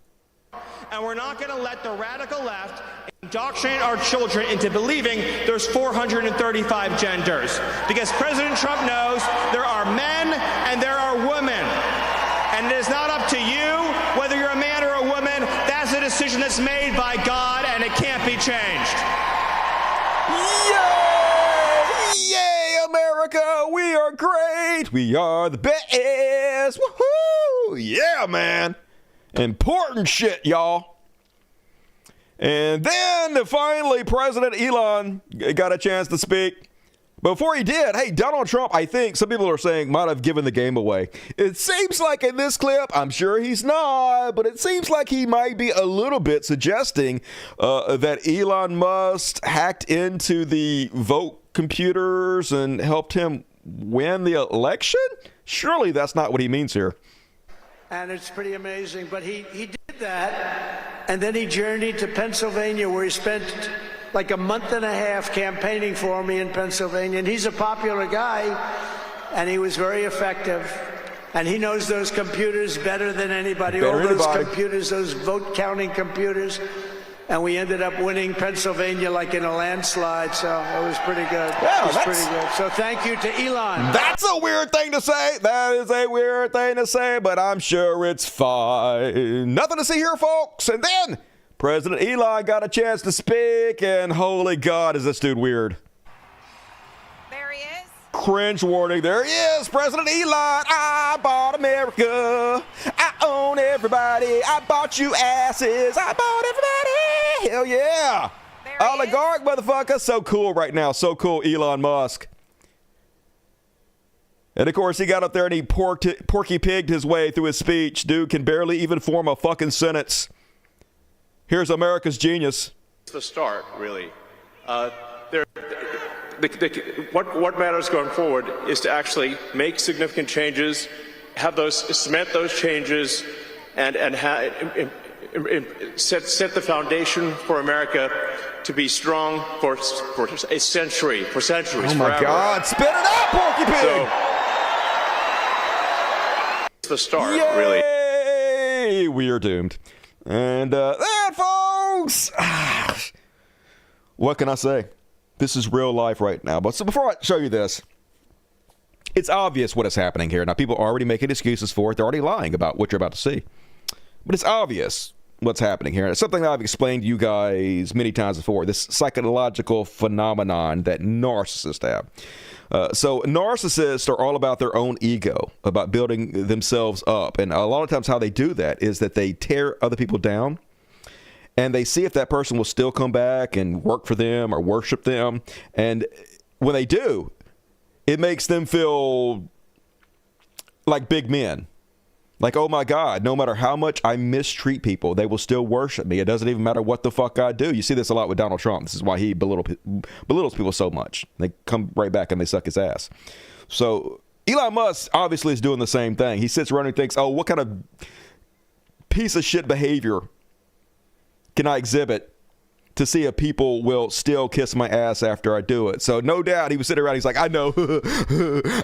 And we're not going to let the radical left indoctrinate our children into believing there's 435 genders. Because President Trump knows there are men and there are women. And it is not up to you whether you're a man or a woman. That's a decision that's made by God, and it can't be changed. Yay! Yay, America! We are great! We are the best! Woohoo! Yeah, man! Important shit, y'all. And then finally, President Elon got a chance to speak. Before he did, hey, Donald Trump, I think some people are saying, might have given the game away. It seems like in this clip, I'm sure he's not, but it seems like he might be a little bit suggesting that Elon Musk hacked into the vote computers and helped him win the election? Surely that's not what he means here. And it's pretty amazing, but he did that, and then he journeyed to Pennsylvania, where he spent like a month and a half campaigning for me in Pennsylvania. And he's a popular guy, and he was very effective. And he knows those computers better than anybody. All those computers, those vote counting computers. And we ended up winning Pennsylvania like in a landslide. So it was pretty good. Yeah, it was pretty good. So thank you to Elon. That's a weird thing to say. That is a weird thing to say, but I'm sure it's fine. Nothing to see here, folks. And then President Elon got a chance to speak, and holy God, is this dude weird. There he is. Cringe warning. There he is, President Elon. I bought America. I own everybody. I bought you asses. I bought everybody. Hell yeah. Oligarch, motherfucker. So cool right now. So cool, Elon Musk. And of course, he got up there and he porky pigged his way through his speech. Dude can barely even form a fucking sentence. Here's America's genius. It's the start, really. What matters going forward is to actually make significant changes, cement those changes, and set the foundation for America to be strong for a century, for centuries. Oh my forever. God! Spit it out, Porky Pig! So, it's the start, really. Yay! We are doomed. And that, folks, what can I say? This is real life right now. But so before I show you this, it's obvious what is happening here. Now, people are already making excuses for it. They're already lying about what you're about to see. But it's obvious what's happening here. It's something that I've explained to you guys many times before, this psychological phenomenon that narcissists have. So narcissists are all about their own ego, about building themselves up. And a lot of times how they do that is that they tear other people down and they see if that person will still come back and work for them or worship them. And when they do, it makes them feel like big men. Like, oh my God, no matter how much I mistreat people, they will still worship me. It doesn't even matter what the fuck I do. You see this a lot with Donald Trump. This is why he belittles people so much. They come right back and they suck his ass. So Elon Musk obviously is doing the same thing. He sits around and thinks, oh, what kind of piece of shit behavior can I exhibit to see if people will still kiss my ass after I do it? So no doubt he was sitting around, he's like, I know,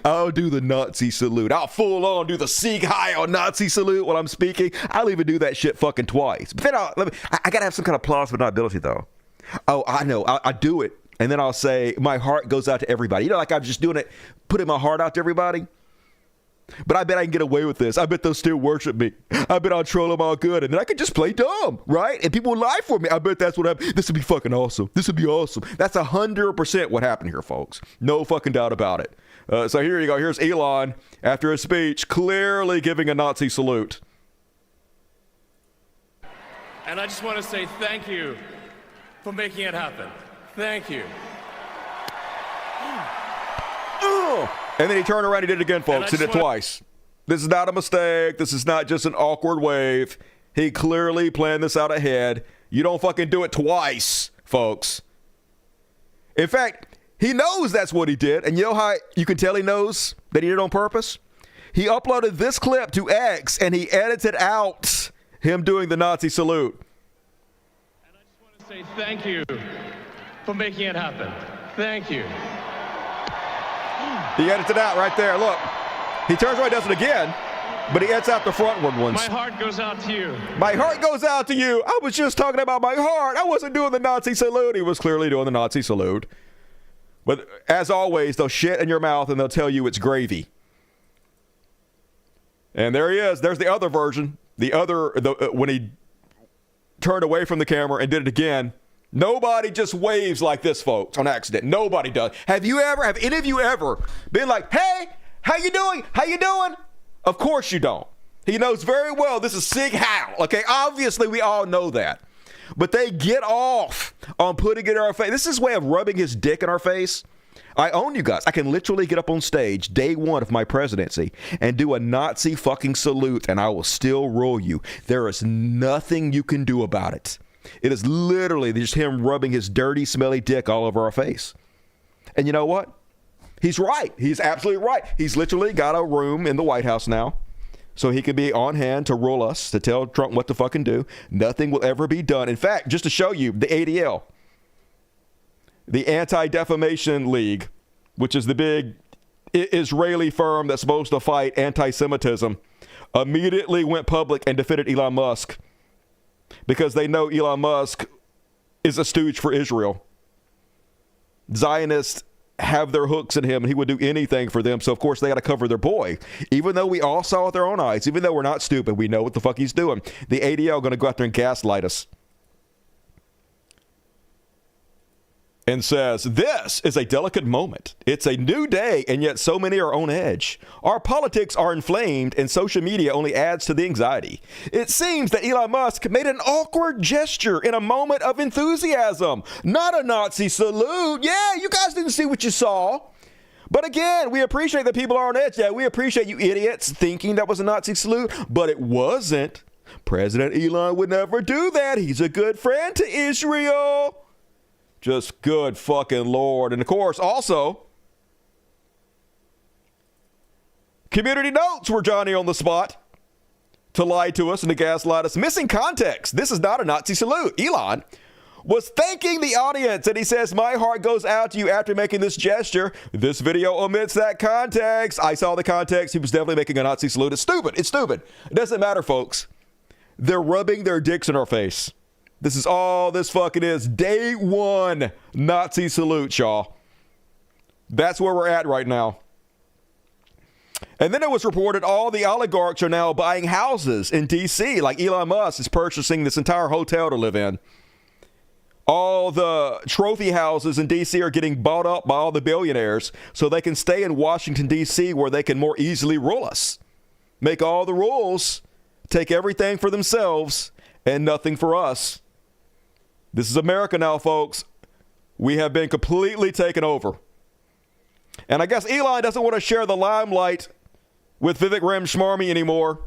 I'll do the Nazi salute. I'll full on do the Sieg Heil Nazi salute while I'm speaking. I'll even do that shit fucking twice. But then I gotta have some kind of plausible deniability though. Oh, I know, I do it. And then I'll say, my heart goes out to everybody. You know, like I'm just doing it, putting my heart out to everybody. But I bet I can get away with this. I bet they'll still worship me. I bet I'll troll them all good. And then I could just play dumb, right? And people will lie for me. I bet that's what happened. This would be fucking awesome. This would be awesome. That's 100% what happened here, folks. No fucking doubt about it. So here you go. Here's Elon after his speech, clearly giving a Nazi salute. And I just want to say thank you for making it happen. Thank you. And then he turned around and did it again, folks. Did it twice. This is not a mistake. This is not just an awkward wave. He clearly planned this out ahead. You don't fucking do it twice, folks. In fact, he knows that's what he did. And you know how you can tell he knows that he did it on purpose? He uploaded this clip to X and he edited out him doing the Nazi salute. And I just want to say thank you for making it happen. Thank you. He edits it out right there. Look, he turns around and does it again, but he edits out the frontward ones. My heart goes out to you. My heart goes out to you. I was just talking about my heart. I wasn't doing the Nazi salute. He was clearly doing the Nazi salute. But as always, they'll shit in your mouth and they'll tell you it's gravy. And there he is. There's the other version. When he turned away from the camera and did it again. Nobody just waves like this, folks, on accident. Nobody does. Have any of you ever been like, hey, how you doing? How you doing? Of course you don't. He knows very well this is Sig Heil. Okay, obviously we all know that. But they get off on putting it in our face. This is his way of rubbing his dick in our face. I own you guys. I can literally get up on stage day one of my presidency and do a Nazi fucking salute and I will still rule you. There is nothing you can do about it. It is literally just him rubbing his dirty, smelly dick all over our face. And you know what? He's right. He's absolutely right. He's literally got a room in the White House now so he can be on hand to rule us, to tell Trump what to fucking do. Nothing will ever be done. In fact, just to show you, the ADL, the Anti-Defamation League, which is the big Israeli firm that's supposed to fight anti-Semitism, immediately went public and defended Elon Musk. Because they know Elon Musk is a stooge for Israel. Zionists have their hooks in him and he would do anything for them. So, of course, they got to cover their boy. Even though we all saw with our own eyes, even though we're not stupid, we know what the fuck he's doing. The ADL going to go out there and gaslight us. And says, this is a delicate moment. It's a new day, and yet so many are on edge. Our politics are inflamed, and social media only adds to the anxiety. It seems that Elon Musk made an awkward gesture in a moment of enthusiasm. Not a Nazi salute. Yeah, you guys didn't see what you saw. But again, we appreciate that people are on edge. Yeah, we appreciate you idiots thinking that was a Nazi salute, but it wasn't. President Elon would never do that. He's a good friend to Israel. Just good fucking Lord. And of course, also, community notes were Johnny on the spot to lie to us and to gaslight us. Missing context. This is not a Nazi salute. Elon was thanking the audience and he says, my heart goes out to you after making this gesture. This video omits that context. I saw the context. He was definitely making a Nazi salute. It's stupid. It's stupid. It doesn't matter, folks. They're rubbing their dicks in our face. This is all this fucking is. Day one Nazi salute, y'all. That's where we're at right now. And then it was reported all the oligarchs are now buying houses in D.C. Like Elon Musk is purchasing this entire hotel to live in. All the trophy houses in D.C. are getting bought up by all the billionaires so they can stay in Washington, D.C. where they can more easily rule us. Make all the rules, take everything for themselves, and nothing for us. This is America now, folks. We have been completely taken over. And I guess Elon doesn't want to share the limelight with Vivek Ramaswamy anymore.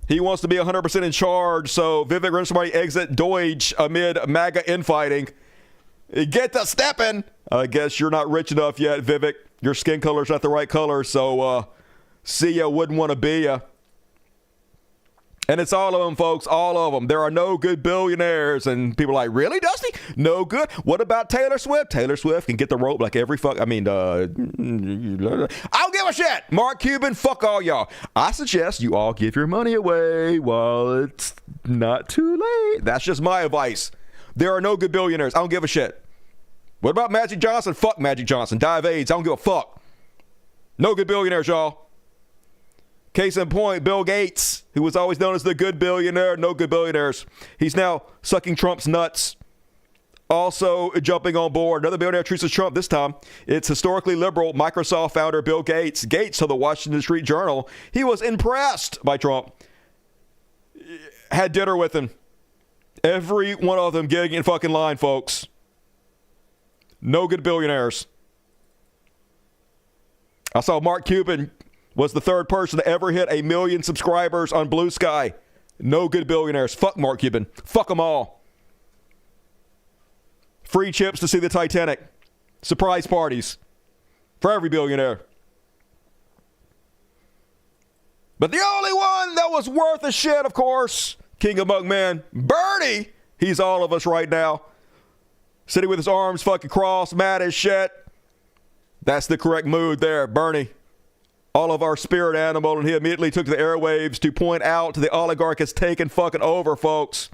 He wants to be 100% in charge, so Vivek Ramaswamy exit Deutsch amid MAGA infighting. Get to stepping. I guess you're not rich enough yet, Vivek. Your skin color's not the right color, so see ya, wouldn't want to be ya. And it's all of them, folks, all of them. There are no good billionaires. And people are like, really, Dusty? No good? What about Taylor Swift? Taylor Swift can get the rope like every I don't give a shit. Mark Cuban, fuck all y'all. I suggest you all give your money away while it's not too late. That's just my advice. There are no good billionaires. I don't give a shit. What about Magic Johnson? Fuck Magic Johnson. Die of AIDS. I don't give a fuck. No good billionaires, y'all. Case in point, Bill Gates, who was always known as the good billionaire, no good billionaires. He's now sucking Trump's nuts. Also jumping on board. Another billionaire treats Trump this time. It's historically liberal Microsoft founder Bill Gates. Gates told the Washington Street Journal he was impressed by Trump. Had dinner with him. Every one of them getting in fucking line, folks. No good billionaires. I saw Mark Cuban was the third person to ever hit 1 million subscribers on Blue Sky. No good billionaires. Fuck Mark Cuban. Fuck them all. Free chips to see the Titanic. Surprise parties for every billionaire. But the only one that was worth a shit, of course, King among men, Bernie. He's all of us right now. Sitting with his arms fucking crossed, mad as shit. That's the correct mood there, Bernie. All of our spirit animal, and he immediately took to the airwaves to point out the oligarch has taken fucking over, folks.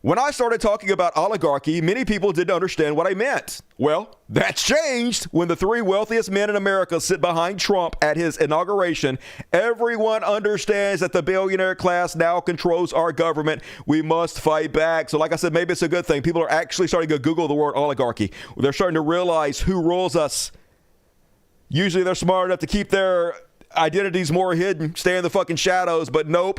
When I started talking about oligarchy, many people didn't understand what I meant. Well, that's changed when the 3 wealthiest men in America sit behind Trump at his inauguration. Everyone understands that the billionaire class now controls our government. We must fight back. So like I said, maybe it's a good thing. People are actually starting to Google the word oligarchy. They're starting to realize who rules us. Usually they're smart enough to keep their identities more hidden, stay in the fucking shadows, but nope.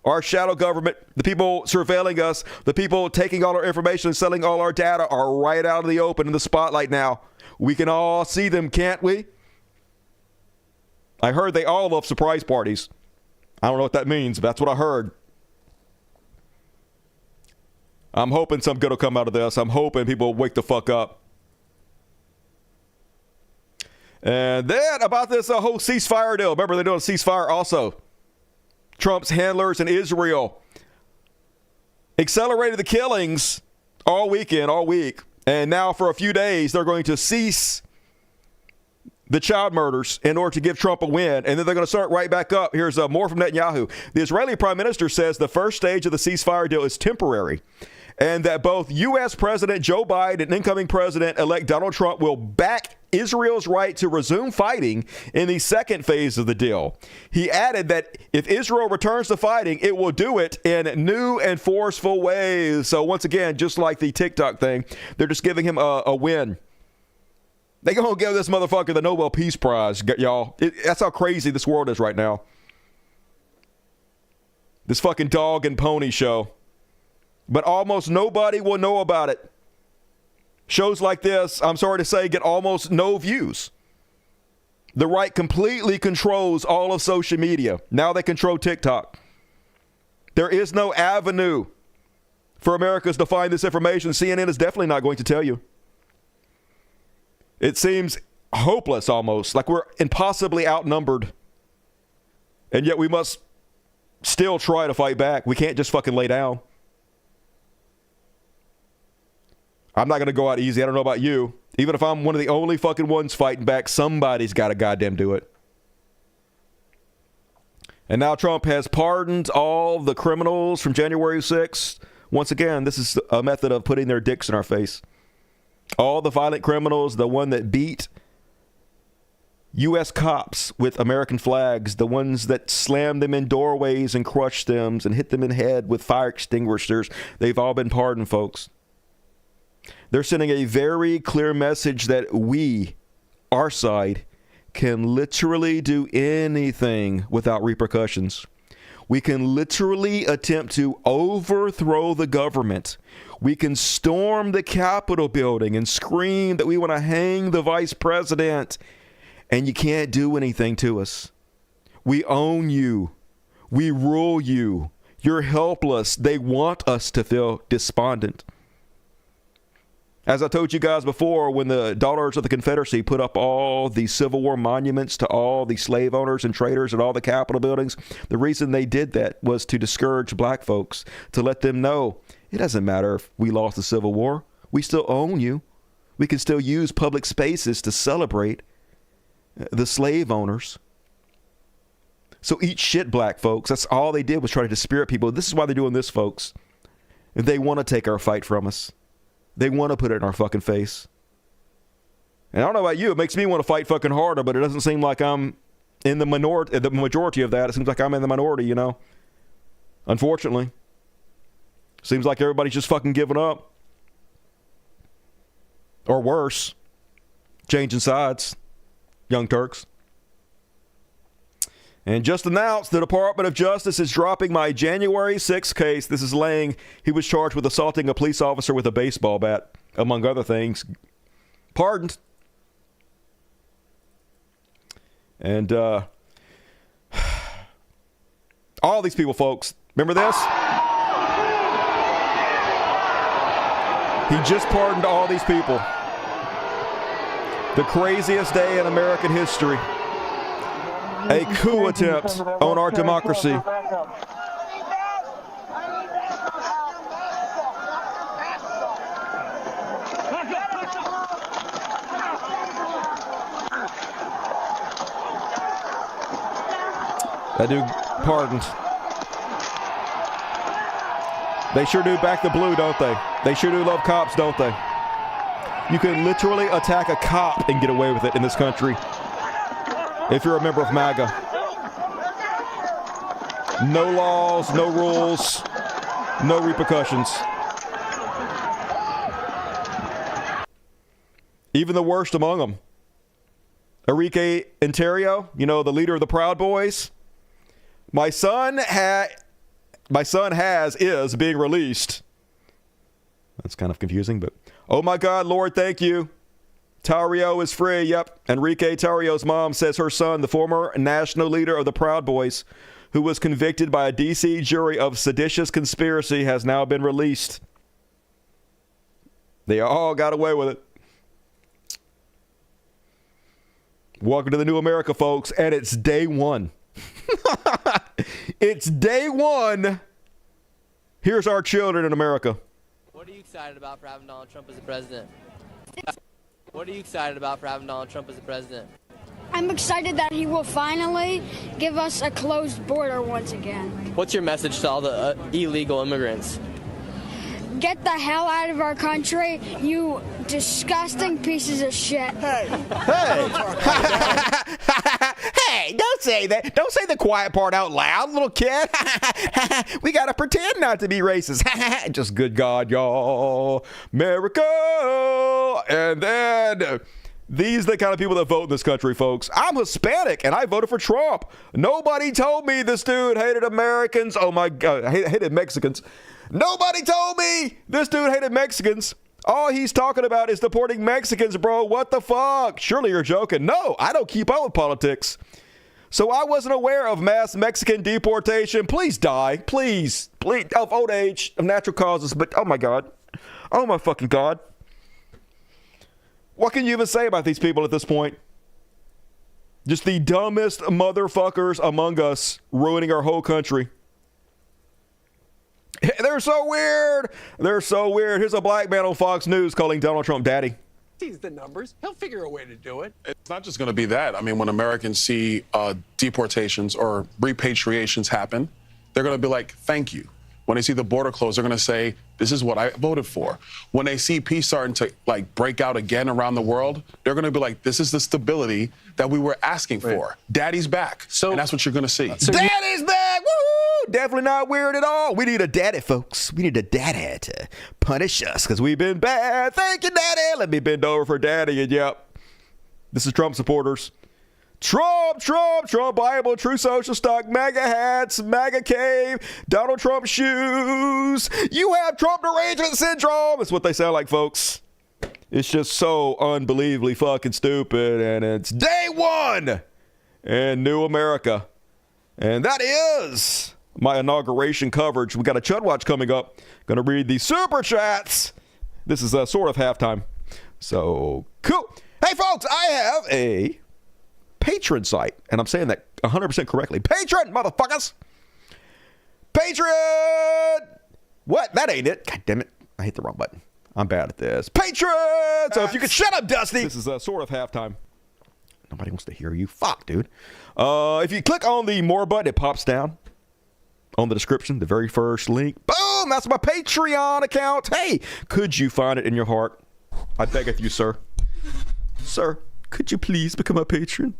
Our shadow government, the people surveilling us, the people taking all our information and selling all our data are right out of the open in the spotlight now. We can all see them, can't we? I heard they all love surprise parties. I don't know what that means, but that's what I heard. I'm hoping some good will come out of this. I'm hoping people will wake the fuck up. And then about this whole ceasefire deal. Remember, they're doing a ceasefire also. Trump's handlers in Israel accelerated the killings all weekend, all week. And now for a few days, they're going to cease the child murders in order to give Trump a win. And then they're going to start right back up. Here's more from Netanyahu. The Israeli prime minister says the first stage of the ceasefire deal is temporary, and that both U.S. President Joe Biden and incoming President-elect Donald Trump will back Israel's right to resume fighting in the second phase of the deal. He added that if Israel returns to fighting, it will do it in new and forceful ways. So once again, just like the TikTok thing, they're just giving him a win. They're going to give this motherfucker the Nobel Peace Prize, y'all. That's how crazy this world is right now. This fucking dog and pony show. But almost nobody will know about it. Shows like this, I'm sorry to say, get almost no views. The right completely controls all of social media. Now they control TikTok. There is no avenue for Americans to find this information. CNN is definitely not going to tell you. It seems hopeless almost, like we're impossibly outnumbered. And yet we must still try to fight back. We can't just fucking lay down. I'm not going to go out easy. I don't know about you. Even if I'm one of the only fucking ones fighting back, somebody's got to goddamn do it. And now Trump has pardoned all the criminals from January 6th. Once again, this is a method of putting their dicks in our face. All the violent criminals, the one that beat U.S. cops with American flags, the ones that slammed them in doorways and crushed them and hit them in the head with fire extinguishers, they've all been pardoned, folks. They're sending a very clear message that we, our side, can literally do anything without repercussions. We can literally attempt to overthrow the government. We can storm the Capitol building and scream that we want to hang the vice president, and you can't do anything to us. We own you. We rule you. You're helpless. They want us to feel despondent. As I told you guys before, when the Daughters of the Confederacy put up all the Civil War monuments to all the slave owners and traders at all the Capitol buildings, the reason they did that was to discourage black folks, to let them know it doesn't matter if we lost the Civil War. We still own you. We can still use public spaces to celebrate the slave owners. So eat shit, black folks. That's all they did was try to dispirit people. This is why they're doing this, folks. They want to take our fight from us. They want to put it in our fucking face. And I don't know about you, it makes me want to fight fucking harder, but it doesn't seem like I'm in the minority, the majority of that. It seems like I'm in the minority, you know. Unfortunately. Seems like everybody's just fucking giving up. Or worse, changing sides. Young Turks. And just announced, the Department of Justice is dropping my January 6th case. This is Lang. He was charged with assaulting a police officer with a baseball bat, among other things. Pardoned. And all these people, folks, remember this? He just pardoned all these people. The craziest day in American history. A coup attempt on our democracy. That dude pardoned. They sure do back the blue, don't they? They sure do love cops, don't they? You can literally attack a cop and get away with it in this country. If you're a member of MAGA. No laws, no rules, no repercussions. Even the worst among them. Enrique Ontario, you know, the leader of the Proud Boys. My son is being released. That's kind of confusing, but oh my God, Lord, thank you. Tarrio is free. Yep. Enrique Tarrio's mom says her son, the former national leader of the Proud Boys, who was convicted by a D.C. jury of seditious conspiracy, has now been released. They all got away with it. Welcome to the new America, folks, and it's day one. It's day one. Here's our children in America. What are you excited about for having Donald Trump as a president? What are you excited about for having Donald Trump as a president? I'm excited that he will finally give us a closed border once again. What's your message to all the illegal immigrants? Get the hell out of our country, you disgusting pieces of shit. Hey, don't say that. Don't say the quiet part out loud, little kid. We got to pretend not to be racist. Just good God, y'all. America. And then these are the kind of people that vote in this country, folks. I'm Hispanic, and I voted for Trump. Nobody told me this dude hated Americans. Oh, my God. Hated Mexicans. Nobody told me this dude hated Mexicans. All he's talking about is deporting Mexicans, bro. What the fuck? Surely you're joking. No, I don't keep up with politics. So I wasn't aware of mass Mexican deportation. Please die. Please. Please. Of old age, of natural causes. But, oh, my God. Oh, my fucking God. What can you even say about these people at this point? Just the dumbest motherfuckers among us ruining our whole country. They're so weird. They're so weird. Here's a black man on Fox News calling Donald Trump daddy. Sees the numbers. He'll figure a way to do it. It's not just going to be that. I mean, when Americans see deportations or repatriations happen, they're going to be like, thank you. When they see the border closed, they're going to say, this is what I voted for. When they see peace starting to like break out again around the world, they're going to be like, this is the stability that we were asking for. Daddy's back. And that's what you're going to see. Daddy's back. Woo! Definitely not weird at all. We need a daddy, folks. We need a daddy to punish us because we've been bad. Thank you, daddy. Let me bend over for daddy. And yep, this is Trump supporters. Trump, Bible, True Social Stock, MAGA hats, MAGA cave, Donald Trump shoes. You have Trump derangement syndrome. That's what they sound like, folks. It's just so unbelievably fucking stupid. And it's day one in New America. And that is my inauguration coverage. We got a Chud Watch coming up. Gonna read the super chats. This is sort of halftime. So, cool. Hey, folks, I have a Patreon site, and I'm saying that 100% correctly. Patreon, motherfuckers! Patreon! What? That ain't it. God damn it. I hit the wrong button. I'm bad at this. Patreon! So if you could shut up, Dusty! This is sort of halftime. Nobody wants to hear you. Fuck, dude. If you click on the more button, it pops down on the description, the very first link. Boom! That's my Patreon account. Hey, could you find it in your heart? I beg of you, sir. Sir, could you please become a patron?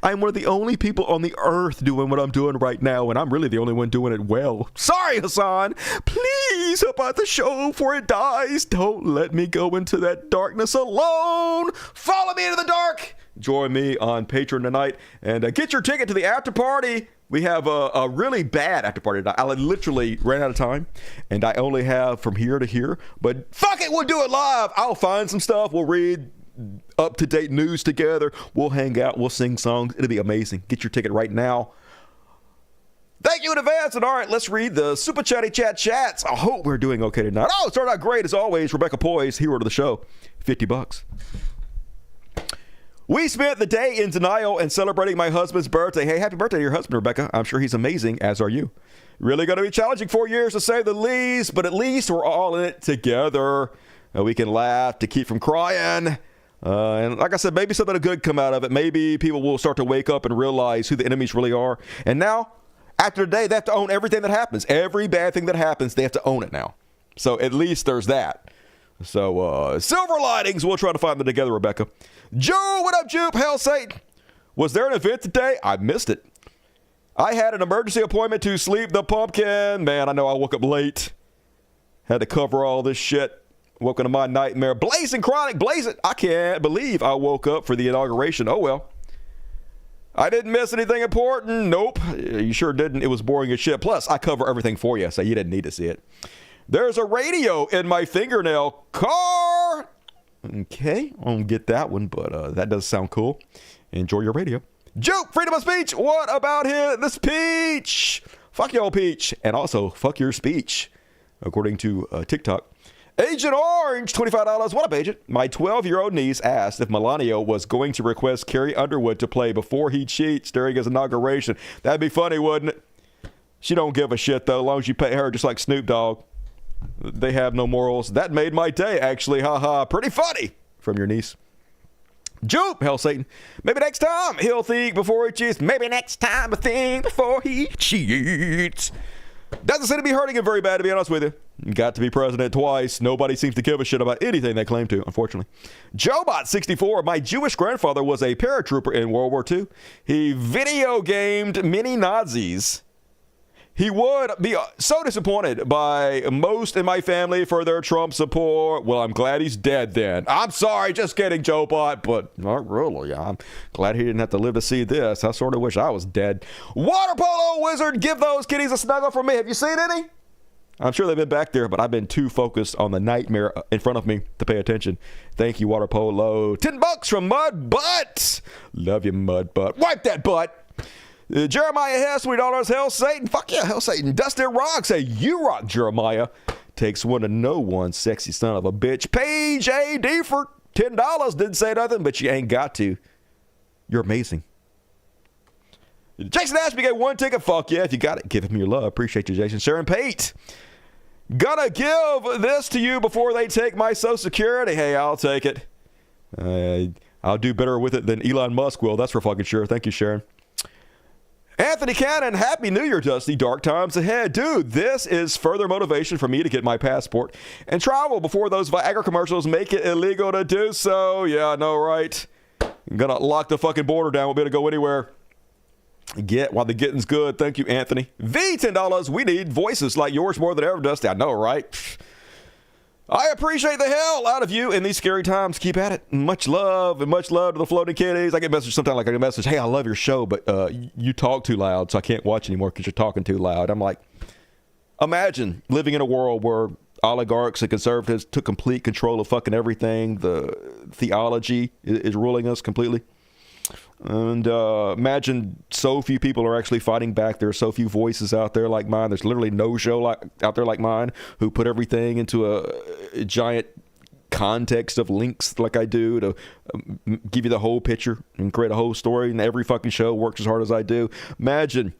I'm one of the only people on the earth doing what I'm doing right now, and I'm really the only one doing it well. Sorry, Hassan. Please help out the show before it dies. Don't let me go into that darkness alone. Follow me into the dark. Join me on Patreon tonight, and get your ticket to the after party. We have a really bad after party tonight. I literally ran out of time, and I only have from here to here. But fuck it, we'll do it live. I'll find some stuff. We'll read up-to-date news together. We'll hang out. We'll sing songs. It'll be amazing. Get your ticket right now. Thank you in advance. And all right, let's read the Super Chatty Chat chats. I hope we're doing okay tonight. Oh, it started out great as always. Rebecca Poise, hero to the show. $50. We spent the day in denial and celebrating my husband's birthday. Hey, happy birthday to your husband, Rebecca. I'm sure he's amazing, as are you. Really going to be challenging 4 years to say the least, but at least we're all in it together. We can laugh to keep from crying. And like I said, maybe something good come out of it. Maybe people will start to wake up and realize who the enemies really are. And now, after today, they have to own everything that happens. Every bad thing that happens, they have to own it now. So at least there's that. So silver linings, we'll try to find them together, Rebecca. Joe, what up, Jupe? Hell, Satan. Was there an event today? I missed it. I had an emergency appointment to sleep the pumpkin. Man, I know I woke up late. Had to cover all this shit. Woke into my nightmare. Blazing Chronic, blaze it. I can't believe I woke up for the inauguration. Oh, well. I didn't miss anything important. Nope. You sure didn't. It was boring as shit. Plus, I cover everything for you, so you didn't need to see it. There's a radio in my fingernail car. Okay, I won't get that one, but that does sound cool. Enjoy your radio. Joke, freedom of speech. What about the speech? Fuck y'all, Peach. And also, fuck your speech, according to TikTok. Agent Orange, $25. What up, Agent? My 12-year-old niece asked if Melania was going to request Carrie Underwood to play before he cheats during his inauguration. That'd be funny, wouldn't it? She don't give a shit, though, as long as you pay her just like Snoop Dogg. They have no morals. That made my day, actually. Haha. Pretty funny from your niece. Jupe, hell Satan. Maybe next time he'll think before he cheats. Maybe next time he'll think before he cheats. Doesn't seem to be hurting him very bad, to be honest with you. Got to be president twice. Nobody seems to give a shit about anything they claim to, unfortunately. Jobot64. My Jewish grandfather was a paratrooper in World War II. He video gamed many Nazis. He would be so disappointed by most in my family for their Trump support. Well, I'm glad he's dead then. I'm sorry, just kidding, Jobot, but not really. I'm glad he didn't have to live to see this. I sort of wish I was dead. Water polo wizard, give those kitties a snuggle from me. Have you seen any? I'm sure they've been back there, but I've been too focused on the nightmare in front of me to pay attention. Thank you, Water Polo. $10 from Mud Butt. Love you, Mud Butt. Wipe that butt. Jeremiah Hess, $20. Hell Satan. Fuck yeah, Hell Satan. Dusty Rock, say you rock, Jeremiah. Takes one to know one, sexy son of a bitch. Paige A. Defert, $10. Didn't say nothing, but you ain't got to. You're amazing. Jason Ashby gave one ticket. Fuck yeah, if you got it, give him your love. Appreciate you, Jason. Sharon Pate. Gonna give this to you before they take my Social Security. Hey, I'll take it. I'll do better with it than Elon Musk will. That's for fucking sure. Thank you, Sharon. Anthony Cannon, Happy New Year, Dusty. Dark times ahead. Dude, this is further motivation for me to get my passport and travel before those Viagra commercials make it illegal to do so. Yeah, I know, right? I'm gonna lock the fucking border down. Won't be able to go anywhere. Get while the getting's good. Thank you, Anthony. V, $10. We need voices like yours more than ever, Dusty. I know, right? I appreciate the hell out of you in these scary times. Keep at it. Much love and much love to the floating kitties. I get messages sometimes like I get a message, hey, I love your show, but you talk too loud, so I can't watch anymore because you're talking too loud. I'm like, imagine living in a world where oligarchs and conservatives took complete control of fucking everything. The theology is ruling us completely. And imagine so few people are actually fighting back. There are so few voices out there like mine. There's literally no show out there like mine who put everything into a giant context of links like I do to give you the whole picture and create a whole story. And every fucking show works as hard as I do. Imagine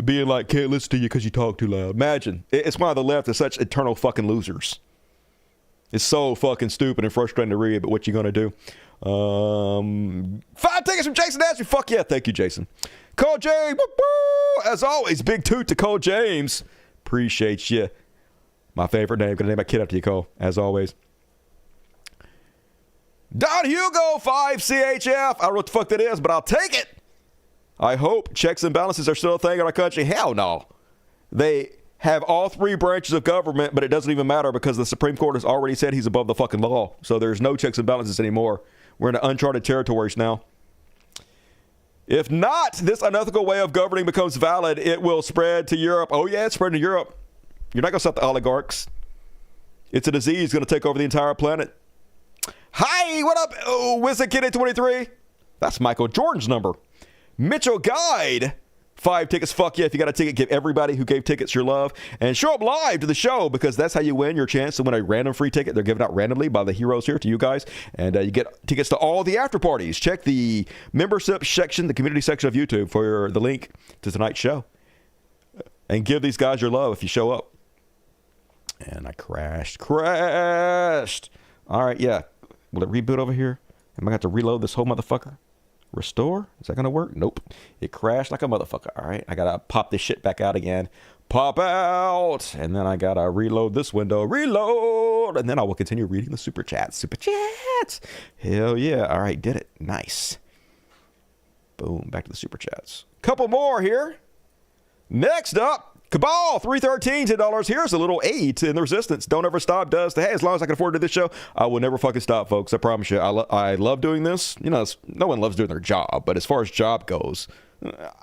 being like, can't listen to you because you talk too loud. Imagine. It's why the left is such eternal fucking losers. It's so fucking stupid and frustrating to read, but what you gonna do? 5 tickets from Jason Ashby. Fuck yeah, thank you, Jason. Cole James, woo-woo! As always, big toot to Cole James. Appreciate you. My favorite name. Gonna name my kid after you, Cole. As always. Don Hugo 5 CHF. I don't know what the fuck that is, but I'll take it. I hope checks and balances are still a thing in our country. Hell no. They have all three branches of government, but it doesn't even matter because the Supreme Court has already said he's above the fucking law. So there's no checks and balances anymore. We're in uncharted territories now. If not, this unethical way of governing becomes valid, it will spread to Europe. Oh yeah, it's spreading to Europe. You're not going to stop the oligarchs. It's a disease going to take over the entire planet. Hi, what up? Oh, Wizard Kitty 23. That's Michael Jordan's number. Mitchell Guide. 5 tickets. Fuck yeah. If you got a ticket, give everybody who gave tickets your love. And show up live to the show because that's how you win your chance to win a random free ticket. They're given out randomly by the heroes here to you guys. And you get tickets to all the after parties. Check the membership section, the community section of YouTube for the link to tonight's show. And give these guys your love if you show up. And I crashed. All right, yeah. Will it reboot over here? Am I going to have to reload this whole motherfucker? Restore? Is that going to work? Nope. It crashed like a motherfucker. All right, I got to pop this shit back out again. Pop out. And then I got to reload this window. Reload. And then I will continue reading the super chats. Super chats. Hell yeah. All right, did it. Nice. Boom. Back to the super chats. Couple more here. Next up. Cabal, $313, $10. Here's a little 8 in the resistance. Don't ever stop does the hey, as long as I can afford to do this show, I will never fucking stop, folks. I promise you. I love doing this. You know, no one loves doing their job, but as far as job goes,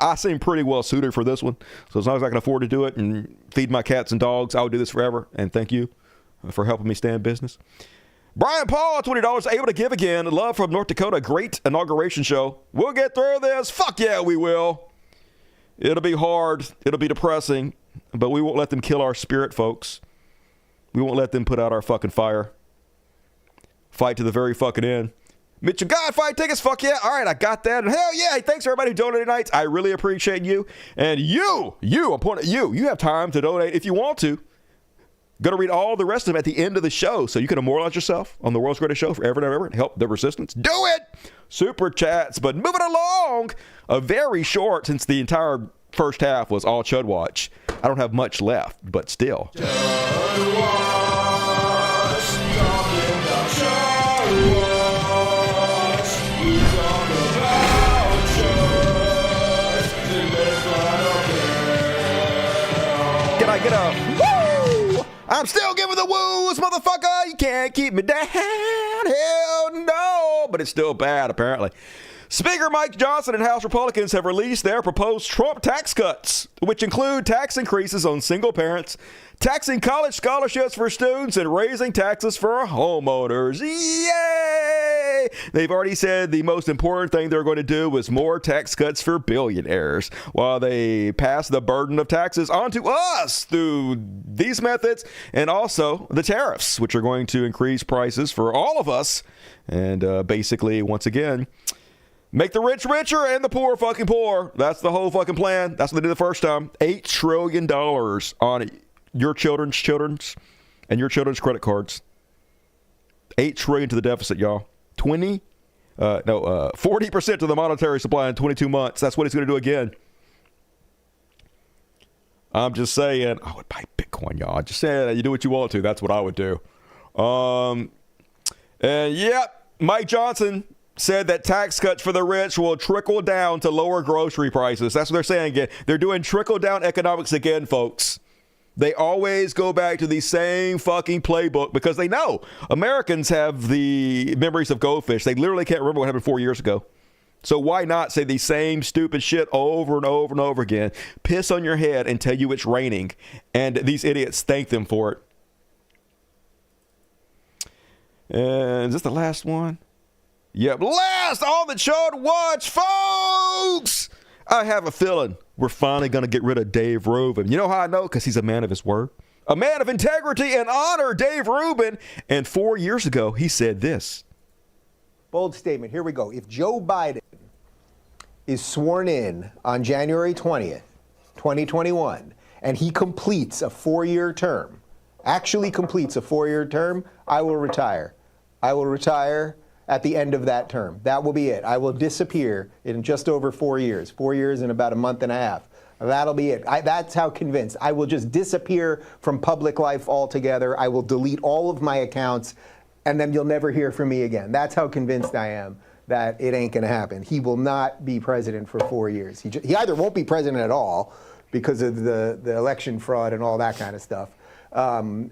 I seem pretty well suited for this one. So as long as I can afford to do it and feed my cats and dogs, I will do this forever. And thank you for helping me stay in business. Brian Paul, $20, able to give again. Love from North Dakota. Great inauguration show. We'll get through this. Fuck yeah, we will. It'll be hard. It'll be depressing. But we won't let them kill our spirit, folks. We won't let them put out our fucking fire. Fight to the very fucking end. Mitchell, God, 5 tickets. Fuck yeah. All right, I got that. And hell yeah. Thanks, everybody who donated tonight. I really appreciate you. And I'm pointing at you. You have time to donate if you want to. Going to read all the rest of them at the end of the show so you can immortalize yourself on the world's greatest show forever and ever and help the resistance. Do it! Super chats. But moving along, a very short, since the entire first half was all Chud Watch. I don't have much left, but still. Chud Watch, talking about Chud Watch. We talk about Chud. Can I get a woo? I'm still giving the woos, motherfucker. You can't keep me down. Hell no. But it's still bad, apparently. Speaker Mike Johnson and House Republicans have released their proposed Trump tax cuts, which include tax increases on single parents, taxing college scholarships for students, and raising taxes for homeowners. Yay! They've already said the most important thing they're going to do was more tax cuts for billionaires, while they pass the burden of taxes onto us through these methods and also the tariffs, which are going to increase prices for all of us. And basically, once again, make the rich richer and the poor fucking poor. That's the whole fucking plan. That's what they did the first time. $8 trillion on your children's and your children's credit cards. $8 trillion to the deficit, y'all. 40% to the monetary supply in 22 months. That's what he's going to do again. I'm just saying, I would buy Bitcoin, y'all. Just saying, you do what you want to. That's what I would do. And yep, Mike Johnson said that tax cuts for the rich will trickle down to lower grocery prices. That's what they're saying again. They're doing trickle-down economics again, folks. They always go back to the same fucking playbook because they know Americans have the memories of goldfish. They literally can't remember what happened 4 years ago. So why not say the same stupid shit over and over and over again, piss on your head and tell you it's raining, and these idiots thank them for it. And is this the last one? Yep, last on the Chud Watch, folks! I have a feeling we're finally going to get rid of Dave Rubin. You know how I know? Because he's a man of his word. A man of integrity and honor, Dave Rubin. And 4 years ago, he said this. Bold statement. Here we go. If Joe Biden is sworn in on January 20th, 2021, and he completes a 4-year term, actually completes a 4-year term, I will retire. I will retire at the end of that term. That will be it. I will disappear in just over 4 years. 4 years and about a month and a half. That'll be it. That's how convinced. I will just disappear from public life altogether. I will delete all of my accounts. and then you'll never hear from me again. That's how convinced I am that it ain't going to happen. He will not be president for 4 years. He either won't be president at all because of the election fraud and all that kind of stuff,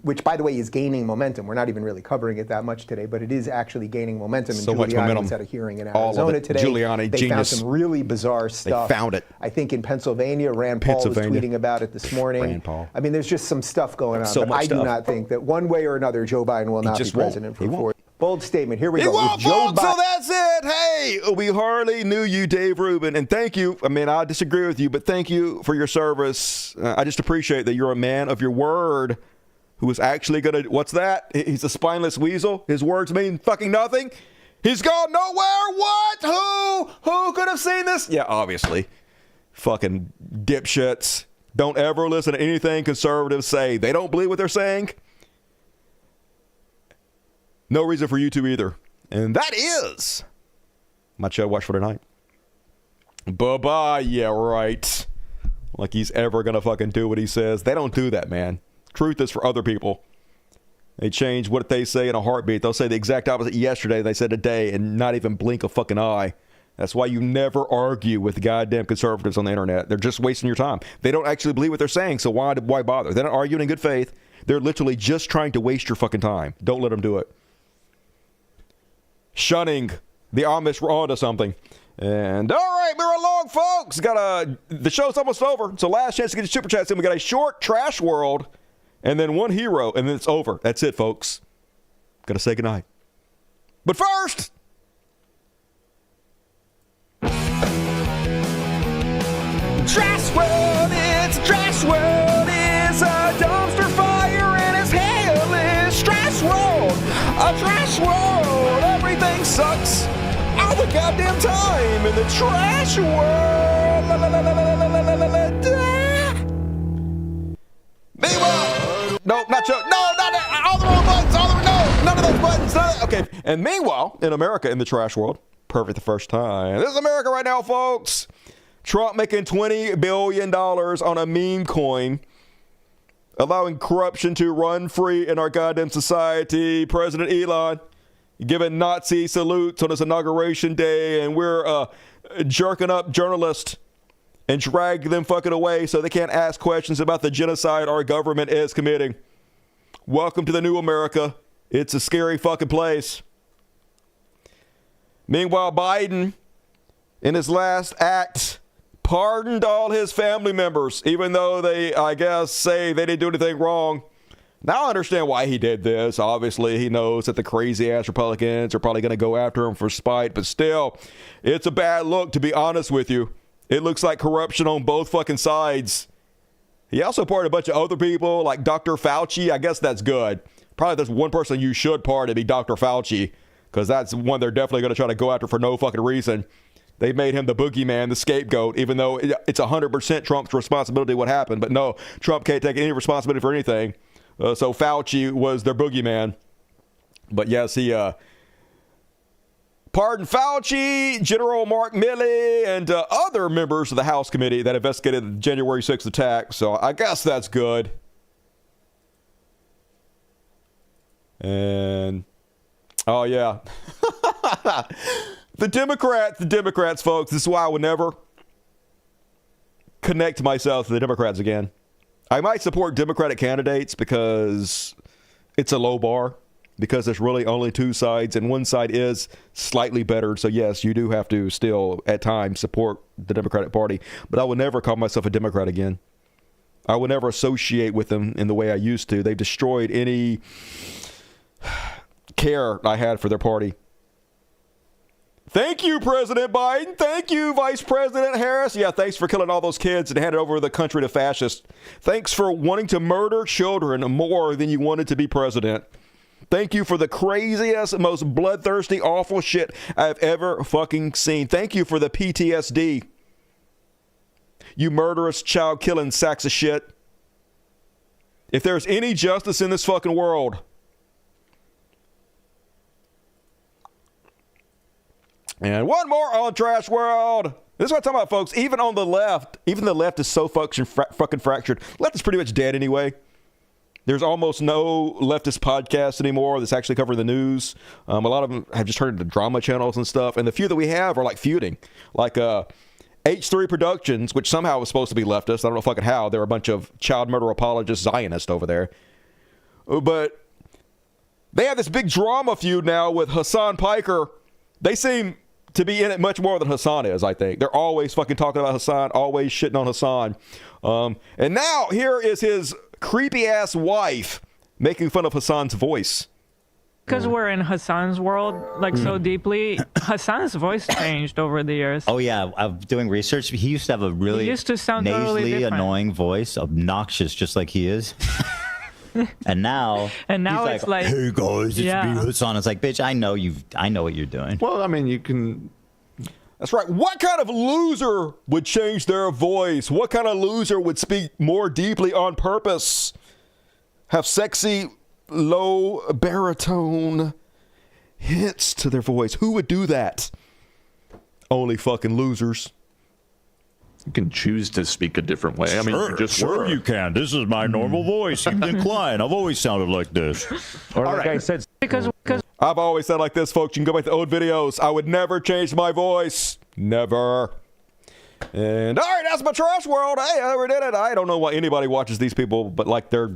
which, by the way, is gaining momentum. We're not even really covering it that much today, but it is actually gaining momentum. So and much Giuliani momentum. was at a hearing in All Arizona of it. today. Giuliani, they genius. found some really bizarre stuff. They found it. I think in Pennsylvania, Rand Paul was tweeting about it this morning. Rand Paul. I mean, there's just some stuff going on. So but much I do stuff. not think that one way or another, Joe Biden will not be just won't. president for He 4 won't. years. Bold statement. Here we He go. won't, If Joe folks, so Biden- that's it. Hey, we hardly knew you, Dave Rubin, and thank you. I mean, I disagree with you, but thank you for your service. I just appreciate that you're a man of your word who is actually going to, what's that? He's a spineless weasel. His words mean fucking nothing. He's gone nowhere. What? Who could have seen this? Yeah, obviously. Fucking dipshits. Don't ever listen to anything conservatives say. They don't believe what they're saying. No reason for you to either. And that is my show watch for tonight. Bye-bye. Yeah, right. Like he's ever going to fucking do what he says. They don't do that, man. Truth is for other people. They change what they say in a heartbeat. They'll say the exact opposite yesterday than they said today and not even blink a fucking eye. That's why you never argue with goddamn conservatives on the internet. They're just wasting your time. They don't actually believe what they're saying, so why bother? They're not arguing in good faith. They're literally just trying to waste your fucking time. Don't let them do it. Shunning the Amish were onto something. And all right, we're along, folks. The show's almost over. So last chance to get your super chats in. We got a short trash world, and then one hero, and then it's over. That's it, folks. Gotta say goodnight. But first, trash world. It's a trash world. It's a dumpster fire, and it's hellish. Trash world. A trash world. Everything sucks all the goddamn time in the trash world. Meanwhile, no, not Joe. No, not that. All the wrong buttons. No, none of those buttons. Okay. And meanwhile, in America, in the trash world, perfect the first time. This is America right now, folks. Trump making $20 billion on a meme coin, allowing corruption to run free in our goddamn society. President Elon giving Nazi salutes on his inauguration day, and we're jerking up journalists and dragging them fucking away so they can't ask questions about the genocide our government is committing. Welcome to the new America. It's a scary fucking place. Meanwhile, Biden, in his last act, pardoned all his family members, even though they, I guess, say they didn't do anything wrong. Now I understand why he did this. Obviously, he knows that the crazy-ass Republicans are probably going to go after him for spite, but still, it's a bad look, to be honest with you. It looks like corruption on both fucking sides. He also pardoned a bunch of other people, like Dr. Fauci. I guess that's good. Probably there's one person you should pardon, be Dr. Fauci, because that's one they're definitely going to try to go after for no fucking reason. They made him the boogeyman, the scapegoat, even though it's 100% Trump's responsibility what happened. But no, Trump can't take any responsibility for anything. So Fauci was their boogeyman. But yes, he pardoned Fauci, General Mark Milley, and other members of the House committee that investigated the January 6th attack. So I guess that's good. And, oh yeah. The Democrats, folks. This is why I would never connect myself to the Democrats again. I might support Democratic candidates because it's a low bar, because there's really only two sides, and one side is slightly better. So yes, you do have to still, at times, support the Democratic Party. But I will never call myself a Democrat again. I will never associate with them in the way I used to. They've destroyed any care I had for their party. Thank you, President Biden. Thank you, Vice President Harris. Yeah, thanks for killing all those kids and handing over the country to fascists. Thanks for wanting to murder children more than you wanted to be president. Thank you for the craziest, most bloodthirsty, awful shit I've ever fucking seen. Thank you for the PTSD. You murderous, child-killing sacks of shit. If there's any justice in this fucking world, and one more on Trash World. This is what I'm talking about, folks. Even on the left, even the left is so fucking fractured. Left is pretty much dead anyway. There's almost no leftist podcasts anymore that's actually covering the news. A lot of them have just turned into drama channels and stuff. And the few that we have are like feuding. Like H3 Productions, which somehow was supposed to be leftist. I don't know fucking how. They're a bunch of child murder apologist Zionists over there. But they have this big drama feud now with Hassan Piker. They seem to be in it much more than Hassan is, I think. They're always fucking talking about Hassan, always shitting on Hassan. And now here is his creepy-ass wife making fun of Hassan's voice. Because we're in Hassan's world, like, so deeply, Hassan's voice changed over the years. Oh, yeah. I'm doing research. He used to have a really He used to sound nasally, totally different. annoying voice, obnoxious, just like he is. And now it's like, hey guys, it's me, Hassan. It's like, bitch, I know what you're doing. Well, I mean, you can. That's right. What kind of loser would change their voice? What kind of loser would speak more deeply on purpose? Have sexy, low baritone hits to their voice. Who would do that? Only fucking losers. You can choose to speak a different way. I mean, Sure, you just sure you can. This is my normal voice. You can decline. I've always sounded like this. Or like I said, because I've always said like this, folks. You can go back to old videos. I would never change my voice. Never. And all right, that's my trash world. Hey, I never did it. I don't know why anybody watches these people, but like their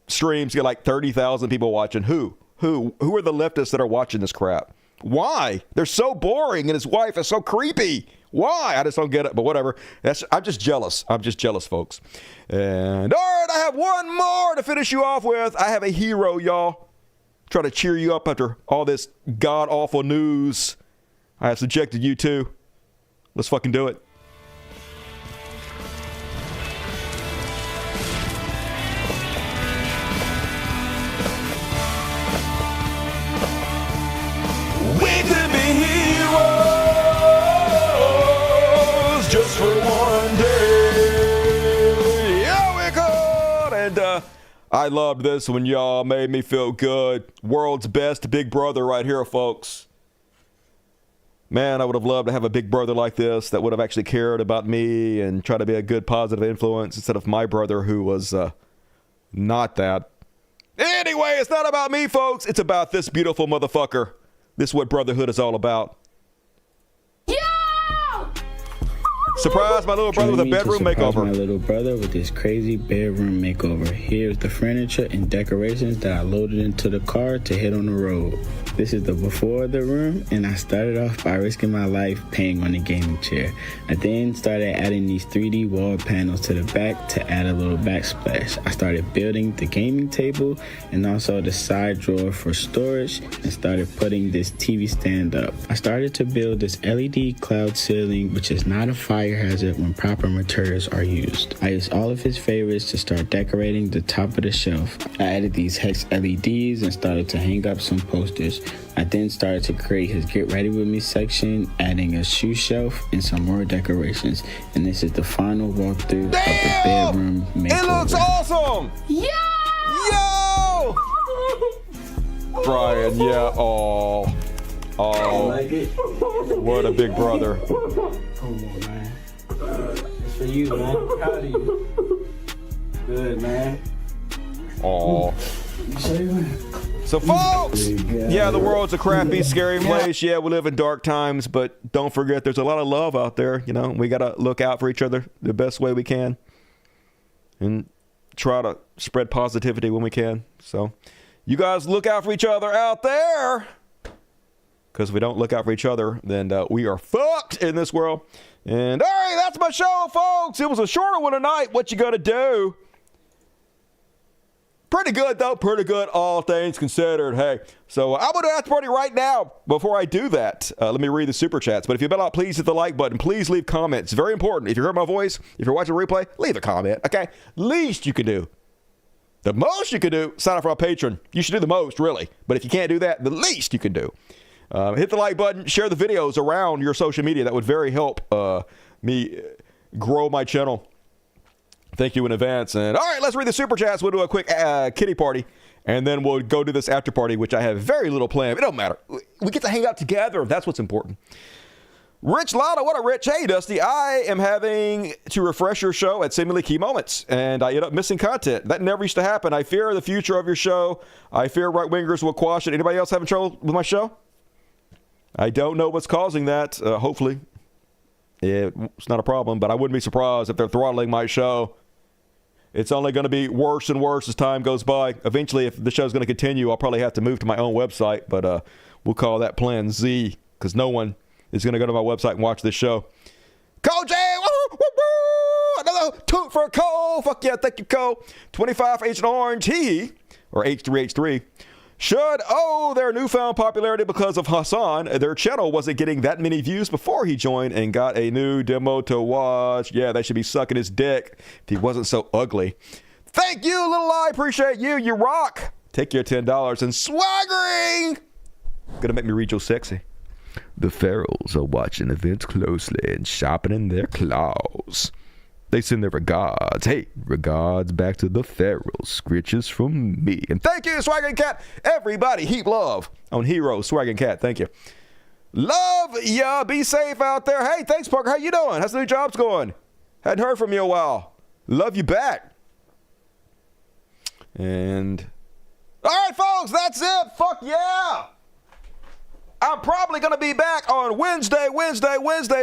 streams get like 30,000 people watching. Who are the leftists that are watching this crap? Why? They're so boring, and his wife is so creepy. Why? I just don't get it, but whatever. I'm just jealous. I'm just jealous, folks. And all right, I have one more to finish you off with. I have a hero, y'all. Try to cheer you up after all this god-awful news I have subjected you to. Let's fucking do it. We could be heroes just for one day. Yeah, we could. And I loved this when y'all made me feel good. World's best big brother right here, folks. Man, I would have loved to have a big brother like this that would have actually cared about me and try to be a good positive influence instead of my brother who was not that. Anyway, it's not about me, folks. It's about this beautiful motherfucker. This is what brotherhood is all about. Surprise my little brother with a bedroom makeover. My little brother with this crazy bedroom makeover. Here's the furniture and decorations that I loaded into the car to hit on the road. This is the before of the room, and I started off by risking my life paying on the gaming chair. I then started adding these 3D wall panels to the back to add a little backsplash. I started building the gaming table and also the side drawer for storage and started putting this TV stand up. I started to build this LED cloud ceiling, which is not a fire hazard when proper materials are used. I used all of his favorites to start decorating the top of the shelf. I added these hex LEDs and started to hang up some posters. I then started to create his Get Ready With Me section, adding a shoe shelf and some more decorations. And this is the final walkthrough of the bedroom makeover. It looks awesome! Yo! Brian, yeah, oh, like it? What a big brother. Come on, man. It's for you, man. Proud of you. Good, man. Oh. So, folks, yeah, the world's a crappy, scary place. Yeah, we live in dark times, but don't forget there's a lot of love out there. You know, we got to look out for each other the best way we can and try to spread positivity when we can. So, you guys look out for each other out there, because if we don't look out for each other, then we are fucked in this world. And all right, that's my show, folks. It was a shorter one tonight. What you gonna do? Pretty good, though. Pretty good, all things considered. Hey, so I'm going to after party right now. Before I do that, let me read the super chats. But if you've been out, please hit the like button. Please leave comments. It's very important. If you heard my voice, if you're watching a replay, leave a comment, okay? Least you can do. The most you can do, sign up for our Patreon. You should do the most, really. But if you can't do that, the least you can do. Hit the like button. Share the videos around your social media. That would very help me grow my channel. Thank you in advance. And all right, let's read the super chats. We'll do a quick kitty party, and then we'll go to this after party, which I have very little plan. It don't matter. We get to hang out together. That's what's important. Rich Lotto, what a rich. Hey, Dusty, I am having to refresh your show at seemingly key moments, and I end up missing content. That never used to happen. I fear the future of your show. I fear right-wingers will quash it. Anybody else having trouble with my show? I don't know what's causing that. Hopefully, it's not a problem, but I wouldn't be surprised if they're throttling my show. It's only going to be worse and worse as time goes by. Eventually, if the show's going to continue, I'll probably have to move to my own website, but we'll call that Plan Z, because no one is going to go to my website and watch this show. Cole J, another toot for Cole. Fuck yeah, thank you, Cole. 25 for Agent Orange, or H3H3, should owe their newfound popularity because of Hassan. Their channel wasn't getting that many views before he joined and got a new demo to watch. Yeah, they should be sucking his dick if he wasn't so ugly. Thank you, little I. Appreciate you. You rock. Take your $10 and swaggering. Gonna make me read your sexy. The Pharaohs are watching events closely and sharpening their claws. They send their regards. Hey, regards back to the Pharaohs. Scritches from me. And thank you, Swagging Cat. Everybody, heap love on Heroes. Swagging Cat, thank you. Love ya. Be safe out there. Hey, thanks, Parker. How you doing? How's the new jobs going? Hadn't heard from you a while. Love you back. And all right, folks, that's it. Fuck yeah. I'm probably going to be back on Wednesday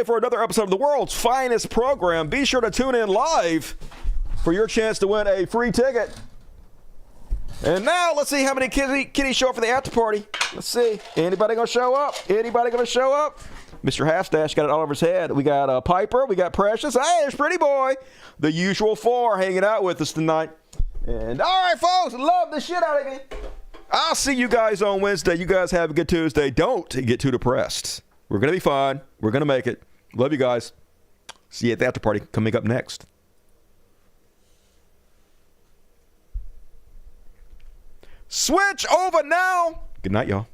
for another episode of the world's finest program. Be sure to tune in live for your chance to win a free ticket. And now, let's see how many kitties show up for the after party. Let's see. Anybody going to show up? Anybody going to show up? Mr. Halfstash got it all over his head. We got Piper. We got Precious. Hey, there's Pretty Boy. The usual four hanging out with us tonight. And all right, folks, love the shit out of you. I'll see you guys on Wednesday. You guys have a good Tuesday. Don't get too depressed. We're going to be fine. We're going to make it. Love you guys. See you at the after party coming up next. Switch over now. Good night, y'all.